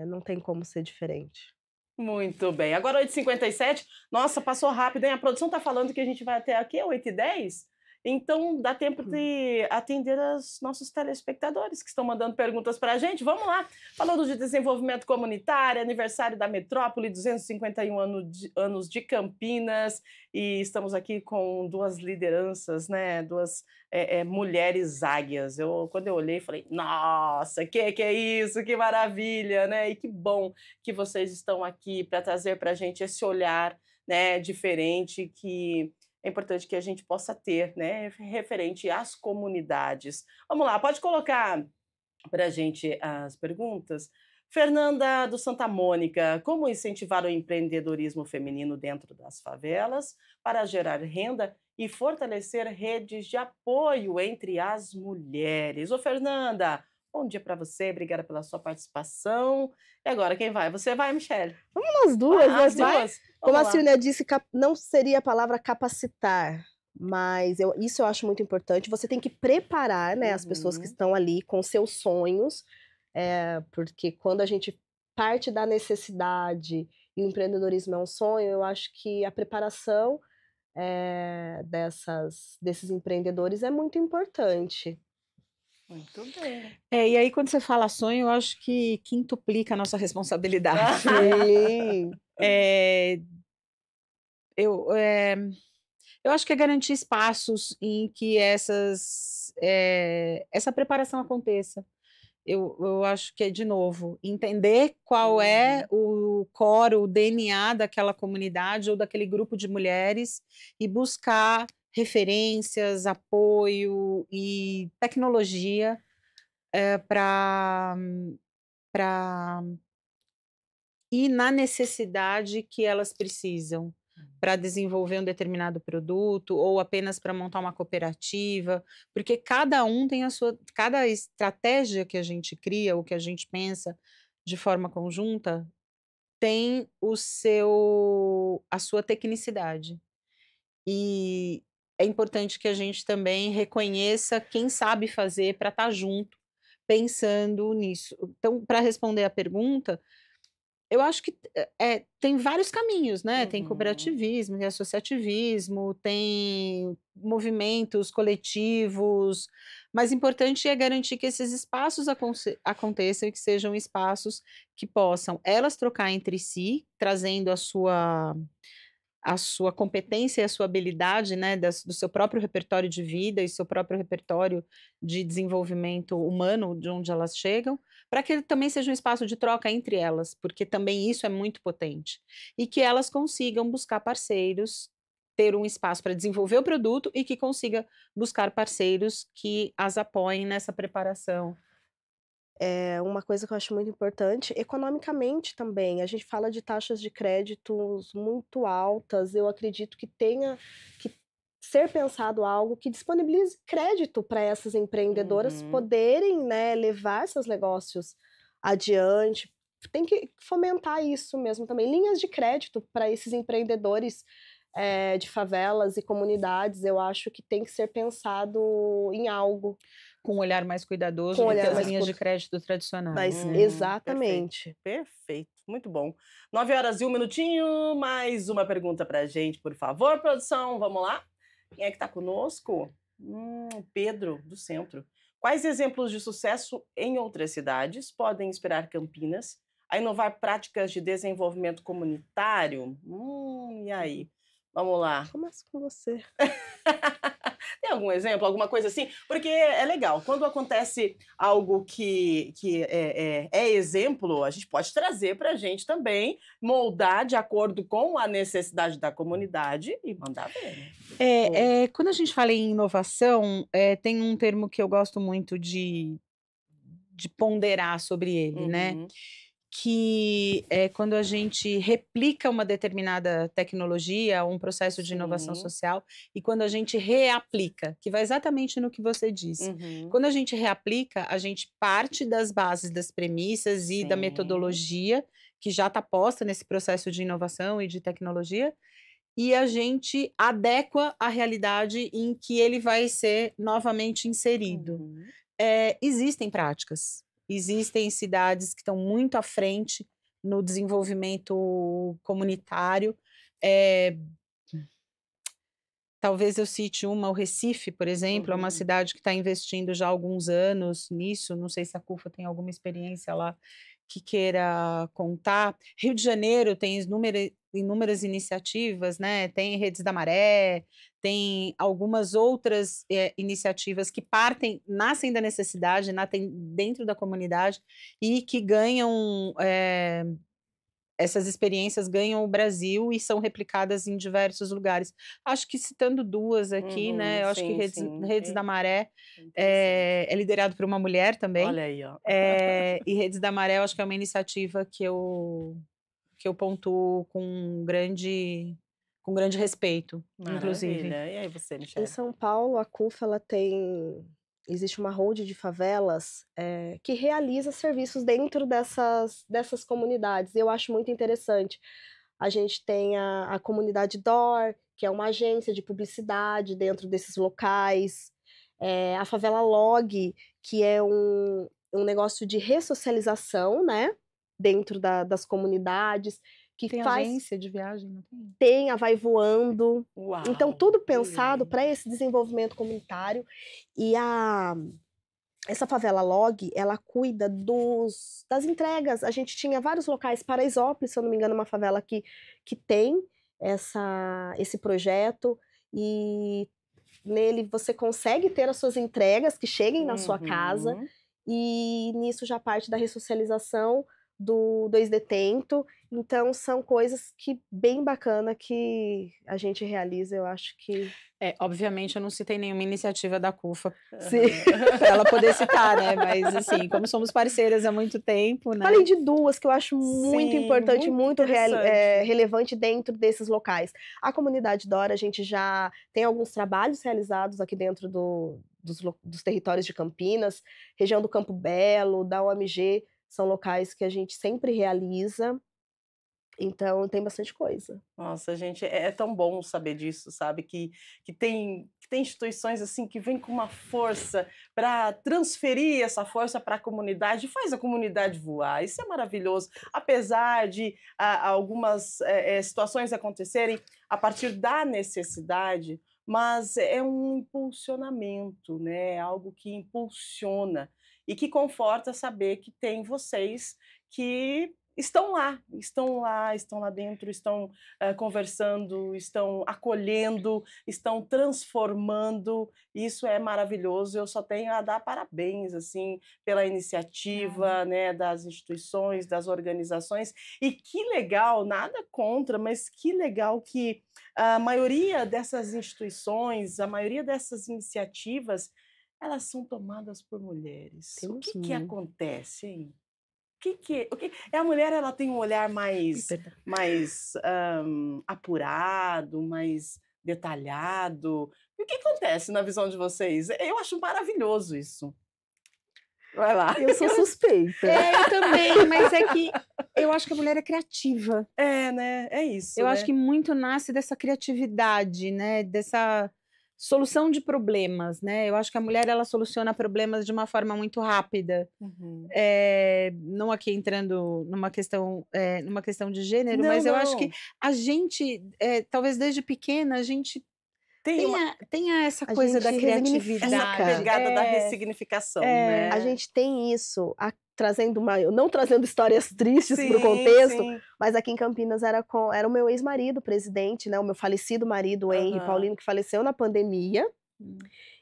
Não tem como ser diferente. Muito bem. Agora 8h57. Nossa, passou rápido, hein? A produção está falando que a gente vai até aqui, 8h10. Então, dá tempo de atender os nossos telespectadores que estão mandando perguntas para a gente. Vamos lá. Falando de desenvolvimento comunitário, aniversário da metrópole, 251 anos de Campinas. E estamos aqui com duas lideranças, né? Duas mulheres águias. Quando eu olhei, falei, nossa, que é isso? Que maravilha, né? E que bom que vocês estão aqui para trazer para a gente esse olhar, né, diferente que é importante que a gente possa ter, né, referente às comunidades. Vamos lá, pode colocar para a gente as perguntas. Fernanda do Santa Mônica, como incentivar o empreendedorismo feminino dentro das favelas para gerar renda e fortalecer redes de apoio entre as mulheres? Ô, Fernanda, bom dia para você, obrigada pela sua participação. E agora quem vai? Você vai, Michele? Vamos nós duas, As vai? duas? Como Vamos a lá. Silvia disse, não seria a palavra capacitar, mas isso eu acho muito importante. Você tem que preparar, né, as pessoas que estão ali com seus sonhos, porque quando a gente parte da necessidade e o empreendedorismo é um sonho, eu acho que a preparação desses empreendedores é muito importante. Muito bem. E aí, quando você fala sonho, eu acho que quintuplica a nossa responsabilidade. Sim. Eu acho que é garantir espaços em que essa preparação aconteça. Eu acho que é, de novo, entender qual é o core, o DNA daquela comunidade ou daquele grupo de mulheres e buscar referências, apoio e tecnologia para ir na necessidade que elas precisam para desenvolver um determinado produto ou apenas para montar uma cooperativa, porque cada um tem cada estratégia que a gente cria ou que a gente pensa de forma conjunta tem a sua tecnicidade. E é importante que a gente também reconheça quem sabe fazer para estar junto, pensando nisso. Então, para responder a pergunta, eu acho que tem vários caminhos, né? Tem cooperativismo, tem associativismo, tem movimentos coletivos, mas importante é garantir que esses espaços aconteçam e que sejam espaços que possam elas trocar entre si, trazendo a sua competência e a sua habilidade, né, do seu próprio repertório de vida e seu próprio repertório de desenvolvimento humano, de onde elas chegam, para que ele também seja um espaço de troca entre elas, porque também isso é muito potente. E que elas consigam buscar parceiros, ter um espaço para desenvolver o produto e que consiga buscar parceiros que as apoiem nessa preparação. Uma coisa que eu acho muito importante, economicamente também, a gente fala de taxas de créditos muito altas, eu acredito que tenha que ser pensado algo que disponibilize crédito para essas empreendedoras poderem, né, levar seus negócios adiante. Tem que fomentar isso mesmo também, linhas de crédito para esses empreendedores de favelas e comunidades, eu acho que tem que ser pensado em algo. Com um olhar mais cuidadoso do que as linhas de crédito tradicionais. Mas, exatamente. Perfeito, muito bom. 9h01, mais uma pergunta para a gente, por favor, produção, vamos lá? Quem é que está conosco? Pedro, do Centro. Quais exemplos de sucesso em outras cidades podem inspirar Campinas a inovar práticas de desenvolvimento comunitário? E aí? Vamos lá. Começo com você. Tem algum exemplo, alguma coisa assim? Porque é legal, quando acontece algo que é exemplo, a gente pode trazer para a gente também, moldar de acordo com a necessidade da comunidade e mandar ver, né? Quando a gente fala em inovação, tem um termo que eu gosto muito de ponderar sobre ele, né? Uhum. Que é quando a gente replica uma determinada tecnologia, um processo de inovação Sim. social, e quando a gente reaplica, que vai exatamente no que você disse. Uhum. Quando a gente reaplica, a gente parte das bases, das premissas e da Sim. metodologia que já está posta nesse processo de inovação e de tecnologia, e a gente adequa à realidade em que ele vai ser novamente inserido. Uhum. Existem práticas, existem cidades que estão muito à frente no desenvolvimento comunitário. Talvez eu cite o Recife, por exemplo, é uma cidade que está investindo já há alguns anos nisso, não sei se a CUFA tem alguma experiência lá que queira contar. Rio de Janeiro tem inúmeras iniciativas, né? Tem Redes da Maré, tem algumas outras iniciativas que nascem da necessidade, nascem dentro da comunidade e que ganham, essas experiências ganham o Brasil e são replicadas em diversos lugares. Acho que citando duas aqui, né? Eu acho que Redes da Maré é liderado por uma mulher também. Olha aí, ó. E Redes da Maré, eu acho que é uma iniciativa que eu pontuo com grande respeito, inclusive. E aí você, Michele? Em São Paulo, a CUFA, existe uma rede de favelas que realiza serviços dentro dessas comunidades. Eu acho muito interessante. A gente tem a comunidade DOR, que é uma agência de publicidade dentro desses locais. A favela Log, que é um negócio de ressocialização, né? Dentro das comunidades. Que tem faz... agência de viagem, não tem? Tem a Vai Voando. Uau, então, tudo pensado para esse desenvolvimento comunitário. E essa favela Log, ela cuida das entregas. A gente tinha vários locais, Paraisópolis, se eu não me engano, uma favela que tem esse projeto, e nele você consegue ter as suas entregas que cheguem na sua casa, e nisso já parte da ressocialização do ex-detento. Então, são coisas que bem bacana que a gente realiza, eu acho que... Obviamente, eu não citei nenhuma iniciativa da CUFA para ela poder citar, né? Mas, assim, como somos parceiras há muito tempo, né? Falei de duas que eu acho muito importante, muito relevante dentro desses locais. A comunidade Dora, a gente já tem alguns trabalhos realizados aqui dentro dos territórios de Campinas, região do Campo Belo, da UMG, são locais que a gente sempre realiza. Então, tem bastante coisa. Nossa, gente, é tão bom saber disso, sabe? Que tem instituições assim que vêm com uma força para transferir essa força para a comunidade e faz a comunidade voar. Isso é maravilhoso. Apesar de algumas situações acontecerem a partir da necessidade, mas é um impulsionamento, né? Algo que impulsiona e que conforta saber que tem vocês que estão lá dentro, estão conversando, estão acolhendo, estão transformando. Isso é maravilhoso. Eu só tenho a dar parabéns assim pela iniciativa, né, das instituições, das organizações. E que legal, nada contra, mas que legal que a maioria dessas instituições, a maioria dessas iniciativas, elas são tomadas por mulheres. O que acontece, hein? A mulher, ela tem um olhar mais apurado, mais detalhado. E o que acontece na visão de vocês? Eu acho maravilhoso isso. Vai lá. Eu sou suspeita. Eu também, mas é que eu acho que a mulher é criativa. Né? É isso. Eu acho que muito nasce dessa criatividade, né? Dessa solução de problemas, né? Eu acho que a mulher, ela soluciona problemas de uma forma muito rápida. Não aqui entrando numa questão de gênero, mas eu acho que a gente, talvez desde pequena, a gente tenha essa coisa da criatividade. Essa pegada da ressignificação, né? A gente tem isso. não trazendo histórias tristes Sim, para o contexto, sim. mas aqui em Campinas era o meu ex-marido, presidente, né, o meu falecido marido, o Henry Paulino, que faleceu na pandemia,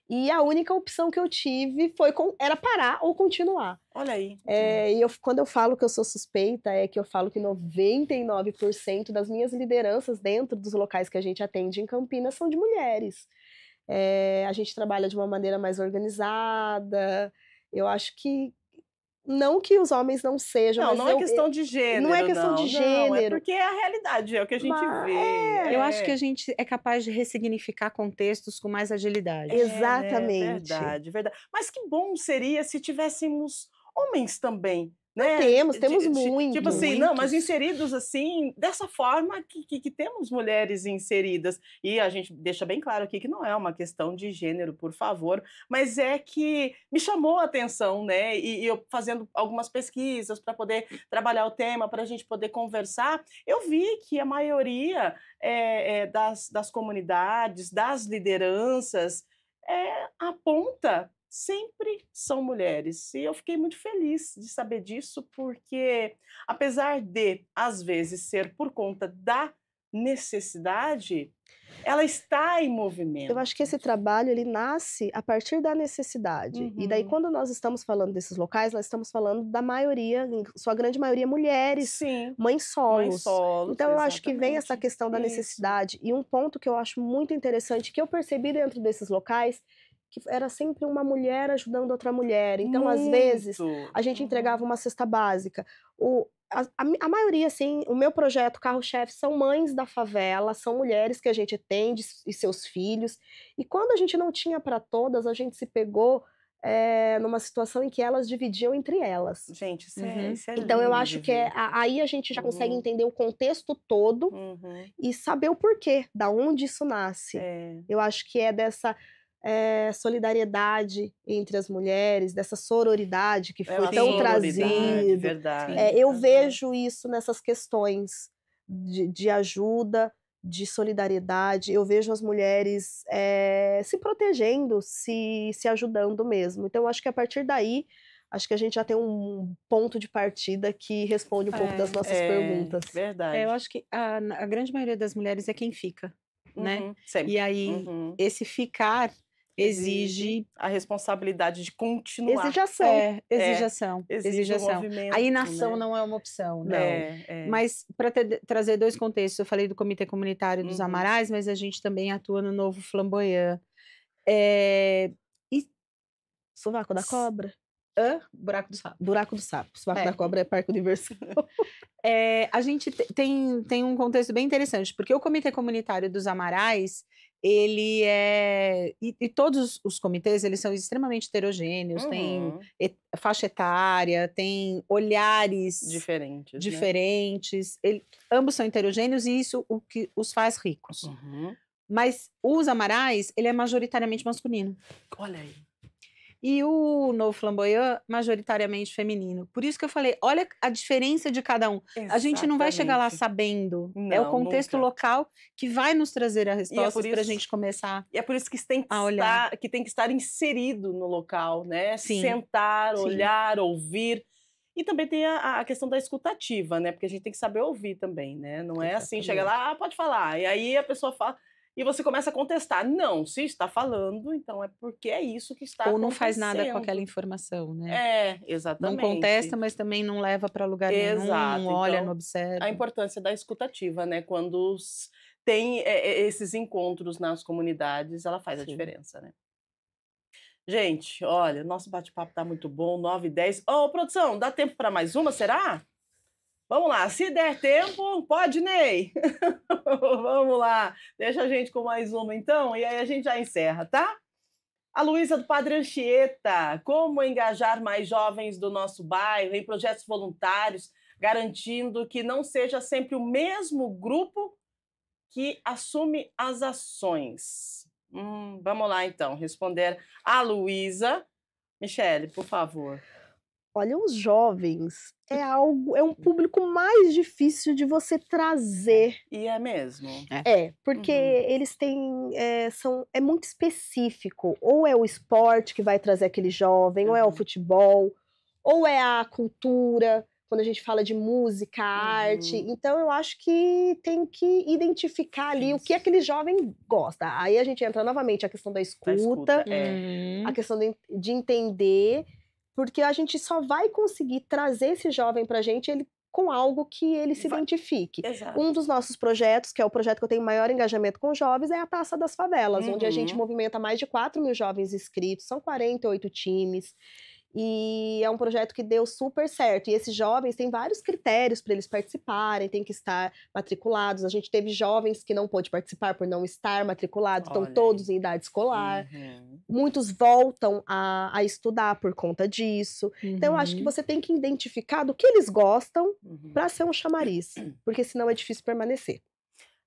e a única opção que eu tive era parar ou continuar. Olha aí. E quando eu falo que eu sou suspeita, é que eu falo que 99% das minhas lideranças dentro dos locais que a gente atende em Campinas são de mulheres. A gente trabalha de uma maneira mais organizada, eu acho que não que os homens não sejam, mas Não é questão de gênero, não é questão de Não, é gênero. porque é a realidade, é o que a gente vê. Eu acho que a gente é capaz de ressignificar contextos com mais agilidade. Exatamente. Verdade, verdade. Mas que bom seria se tivéssemos homens também, né? Temos muitos. Tipo assim, não, mas inseridos assim, dessa forma que temos mulheres inseridas. E a gente deixa bem claro aqui que não é uma questão de gênero, por favor, mas é que me chamou a atenção, né? E eu fazendo algumas pesquisas para poder trabalhar o tema, para a gente poder conversar, eu vi que a maioria das comunidades, das lideranças, aponta sempre são mulheres. E eu fiquei muito feliz de saber disso, porque apesar de, às vezes, ser por conta da necessidade, ela está em movimento. Eu acho que esse trabalho, ele nasce a partir da necessidade. E daí, quando nós estamos falando desses locais, nós estamos falando da maioria, em sua grande maioria, mulheres, Sim, mães solos. mães solos, Então, eu acho que vem essa exatamente. questão da necessidade. E um ponto que eu acho muito interessante, que eu percebi dentro desses locais, que era sempre uma mulher ajudando outra mulher. Então, às vezes, a gente entregava uma cesta básica. A maioria, assim, o meu projeto Carro-Chefe são mães da favela, são mulheres que a gente atende e seus filhos. E quando a gente não tinha para todas, a gente se pegou numa situação em que elas dividiam entre elas. Gente, isso é Então, eu lindo acho de que ver. aí a gente já consegue entender o contexto todo e saber o porquê, da onde isso nasce. Eu acho que é dessa solidariedade entre as mulheres, dessa sororidade que foi tão trazida. Verdade. Eu vejo isso nessas questões de ajuda, de solidariedade. Eu vejo as mulheres se protegendo, se ajudando mesmo. Então, eu acho que a partir daí, acho que a gente já tem um ponto de partida que responde um pouco das nossas perguntas. Verdade. Eu acho que a grande maioria das mulheres é quem fica, né? Sempre. E aí, esse ficar exige a responsabilidade de continuar. Exijação. Exijação. Exige um movimento, A inação né? não é uma opção, não. Mas para trazer dois contextos, eu falei do Comitê Comunitário dos Amarais, mas a gente também atua no Novo Flamboyant. Sovaco da Cobra? Buraco do Sapo. Buraco do Sapo. Sovaco da Cobra é Parque Universal. A gente tem um contexto bem interessante, porque o Comitê Comunitário dos Amarais, ele e todos os comitês, eles são extremamente heterogêneos, tem faixa etária, tem olhares diferentes, ambos são heterogêneos e isso o que os faz ricos. Mas os Amarais, ele é majoritariamente masculino. Olha aí. E o Novo Flamboyant, majoritariamente feminino. Por isso que eu falei, olha a diferença de cada um. Exatamente. A gente não vai chegar lá sabendo. Não, é o contexto local que vai nos trazer a resposta para a gente começar. E é por isso que tem que estar inserido no local, né? Sim. Sentar, olhar, ouvir. E também tem a questão da escutativa, né? Porque a gente tem que saber ouvir também, né? Não é assim, chega lá, pode falar. E aí a pessoa fala... E você começa a contestar. Não, se está falando, então é porque é isso que está acontecendo. Ou não faz nada com aquela informação, né? Exatamente. Não contesta, mas também não leva para lugar nenhum, não olha, então, não observa. A importância da escutativa, né? Quando tem esses encontros nas comunidades, ela faz a diferença, né? Gente, olha, nosso bate-papo tá muito bom, 9h10. Ô, produção, dá tempo para mais uma, será? Vamos lá, se der tempo, pode, Ney? Vamos lá, deixa a gente com mais uma então, e aí a gente já encerra, tá? A Luísa do Padre Anchieta, como engajar mais jovens do nosso bairro em projetos voluntários, garantindo que não seja sempre o mesmo grupo que assume as ações. Vamos lá então, responder a Luísa. Michele, por favor. Olha, os jovens é um público mais difícil de você trazer. E é mesmo? Porque eles têm, é muito específico. Ou é o esporte que vai trazer aquele jovem, ou é o futebol, ou é a cultura, quando a gente fala de música, arte. Então, eu acho que tem que identificar ali o que aquele jovem gosta. Aí a gente entra novamente a questão da escuta, a questão de entender, porque a gente só vai conseguir trazer esse jovem pra gente ele com algo que ele se identifique. Exato. Um dos nossos projetos, que é o projeto que eu tenho maior engajamento com jovens, é a Taça das Favelas, onde a gente movimenta mais de 4.000 jovens inscritos, são 48 times. E é um projeto que deu super certo. E esses jovens têm vários critérios para eles participarem, tem que estar matriculados. A gente teve jovens que não pôde participar por não estar matriculados, estão todos em idade escolar. Muitos voltam a estudar por conta disso. Então, eu acho que você tem que identificar do que eles gostam para ser um chamariz, porque senão é difícil permanecer.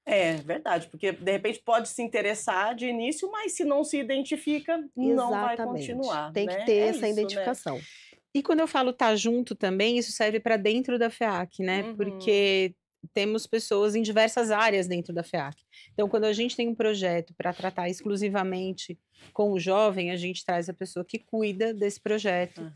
É verdade, porque de repente pode se interessar de início, mas se não se identifica, não vai continuar. Tem que ter essa identificação. Né? E quando eu falo tá junto também, isso serve para dentro da FEAC, né? Porque temos pessoas em diversas áreas dentro da FEAC. Então, quando a gente tem um projeto para tratar exclusivamente com o jovem, a gente traz a pessoa que cuida desse projeto,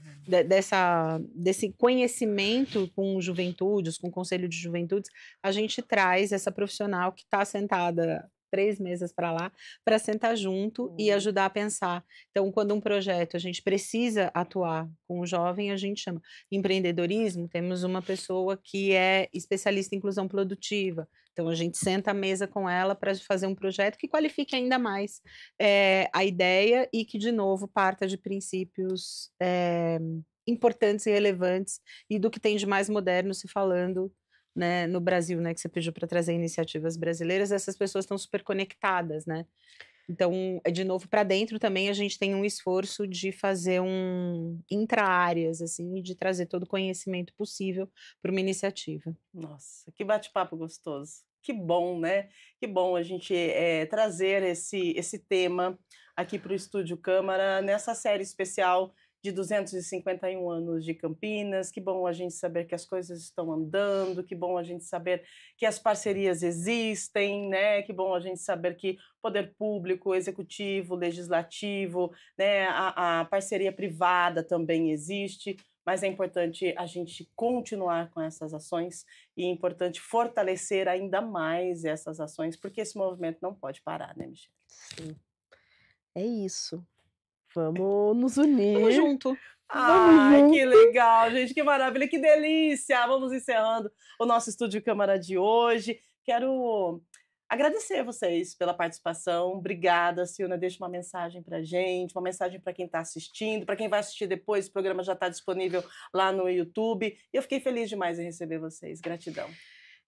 desse conhecimento com juventudes, com o Conselho de Juventudes, a gente traz essa profissional que está sentada 3 mesas para lá, para sentar junto e ajudar a pensar. Então, quando um projeto a gente precisa atuar com o jovem, a gente chama empreendedorismo, temos uma pessoa que é especialista em inclusão produtiva. Então, a gente senta à mesa com ela para fazer um projeto que qualifique ainda mais a ideia e que, de novo, parta de princípios importantes e relevantes e do que tem de mais moderno se falando, né, no Brasil, né, que você pediu para trazer iniciativas brasileiras. Essas pessoas estão super conectadas, né? Então, de novo, para dentro também a gente tem um esforço de fazer intra-áreas, assim, de trazer todo o conhecimento possível para uma iniciativa. Nossa, que bate-papo gostoso. Que bom, né? Que bom a gente trazer esse tema aqui para o Estúdio Câmara, nessa série especial de 251 anos de Campinas. Que bom a gente saber que as coisas estão andando, que bom a gente saber que as parcerias existem, né? Que bom a gente saber que poder público, executivo, legislativo, né? A parceria privada também existe, mas é importante a gente continuar com essas ações e é importante fortalecer ainda mais essas ações, porque esse movimento não pode parar, né, Michele? Sim, é isso. Vamos nos unir. Vamos junto. Ai, que legal, gente, que maravilha, que delícia! Vamos encerrando o nosso Estúdio Câmara de hoje. Quero agradecer vocês pela participação. Obrigada, Silna. Deixa uma mensagem pra gente, uma mensagem para quem está assistindo, para quem vai assistir depois, o programa já está disponível lá no YouTube. E eu fiquei feliz demais em receber vocês. Gratidão.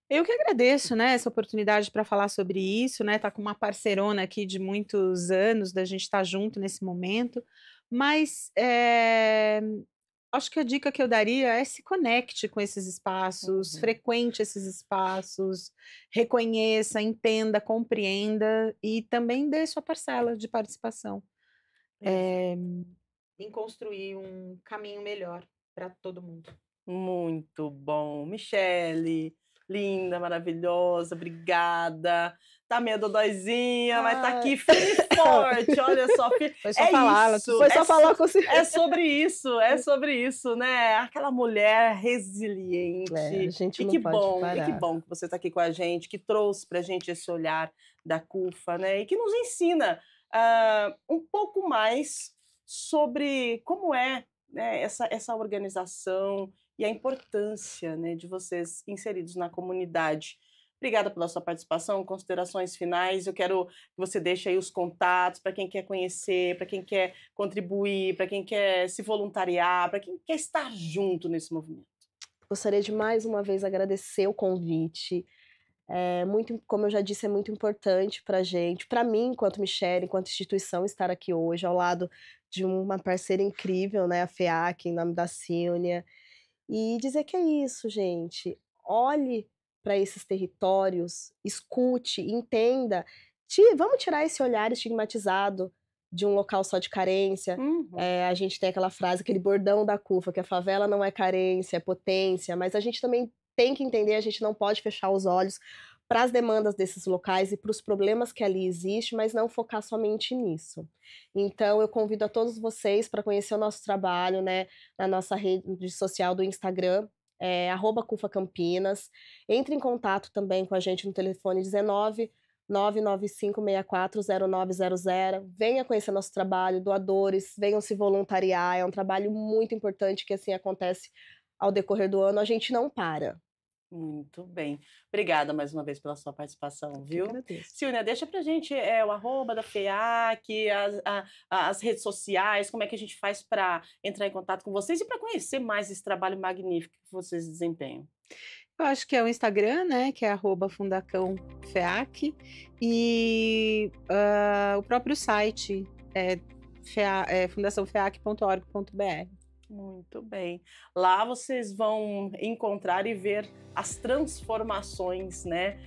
Eu que agradeço, né, essa oportunidade para falar sobre isso, né, tá com uma parceirona aqui de muitos anos, da gente estar junto nesse momento, mas acho que a dica que eu daria é se conecte com esses espaços, frequente esses espaços, reconheça, entenda, compreenda e também dê sua parcela de participação em construir um caminho melhor para todo mundo. Muito bom. Michele, linda, maravilhosa, obrigada. Tá meio dodóizinha, mas tá aqui firme e forte, olha só. Foi só falar, isso, foi só falar com você. É sobre isso, né? Aquela mulher resiliente. A gente e não que pode bom, parar. e que bom que você tá aqui com a gente, que trouxe pra gente esse olhar da CUFA, né? E que nos ensina um pouco mais sobre como é, né, essa organização e a importância, né, de vocês inseridos na comunidade. Obrigada pela sua participação, considerações finais. Eu quero que você deixe aí os contatos para quem quer conhecer, para quem quer contribuir, para quem quer se voluntariar, para quem quer estar junto nesse movimento. Gostaria de mais uma vez agradecer o convite. Como eu já disse, é muito importante para a gente, para mim, enquanto Michele, enquanto instituição, estar aqui hoje ao lado de uma parceira incrível, né, a FEAC, em nome da Silnia. E dizer que é isso, gente. Olhe para esses territórios, escute, entenda. Vamos tirar esse olhar estigmatizado de um local só de carência. A gente tem aquela frase, aquele bordão da CUFA, que a favela não é carência, é potência, mas a gente também tem que entender, a gente não pode fechar os olhos para as demandas desses locais e para os problemas que ali existem, mas não focar somente nisso. Então, eu convido a todos vocês para conhecer o nosso trabalho, né, na nossa rede social do Instagram, @CUFA-Campinas. Entre em contato também com a gente no telefone 19 995640900. Venha conhecer nosso trabalho, doadores, venham se voluntariar. É um trabalho muito importante que assim acontece ao decorrer do ano. A gente não para. Muito bem. Obrigada mais uma vez pela sua participação, viu? Agradeço. Silvia, deixa pra gente o arroba da FEAC, as redes sociais, como é que a gente faz para entrar em contato com vocês e para conhecer mais esse trabalho magnífico que vocês desempenham. Eu acho que é o Instagram, né, que é @fundacãofeac, e o próprio site é fundaçãofeac.org.br. Muito bem. Lá vocês vão encontrar e ver as transformações, né,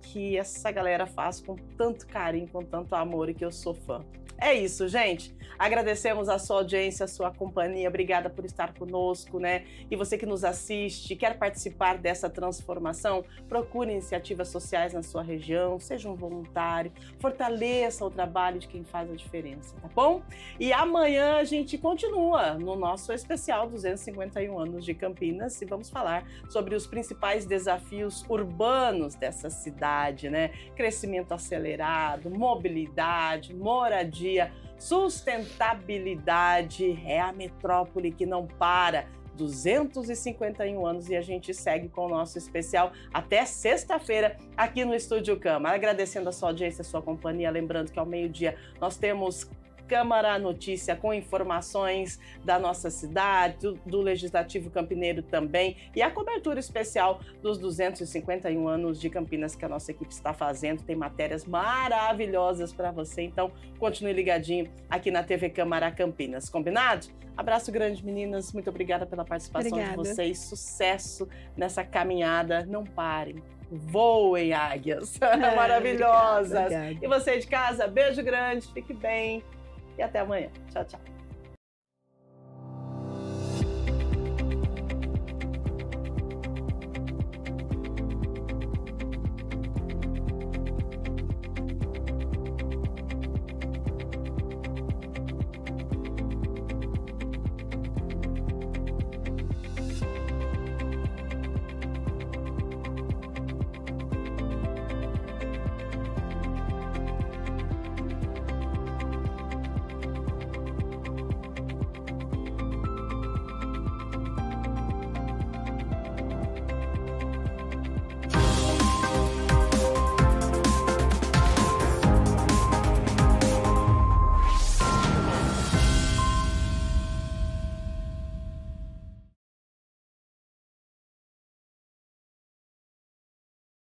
que essa galera faz com tanto carinho, com tanto amor e que eu sou fã. É isso, gente. Agradecemos a sua audiência, a sua companhia. Obrigada por estar conosco, né? E você que nos assiste, quer participar dessa transformação, procure iniciativas sociais na sua região, seja um voluntário, fortaleça o trabalho de quem faz a diferença, tá bom? E amanhã a gente continua no nosso especial 251 anos de Campinas e vamos falar sobre os principais desafios urbanos dessa cidade, né? Crescimento acelerado, mobilidade, moradia, sustentabilidade. É a metrópole que não para. 251 anos e a gente segue com o nosso especial até sexta-feira aqui no Estúdio Câmara. Agradecendo a sua audiência, a sua companhia. Lembrando que ao meio-dia nós temos Câmara Notícia com informações da nossa cidade, do Legislativo Campineiro também, e a cobertura especial dos 251 anos de Campinas que a nossa equipe está fazendo. Tem matérias maravilhosas para você, então continue ligadinho aqui na TV Câmara Campinas. Combinado? Abraço grande, meninas. Muito obrigada pela participação de vocês. Sucesso nessa caminhada. Não parem. Voem, águias. Maravilhosas. Obrigada. E você de casa, beijo grande, fique bem. E até amanhã. Tchau, tchau.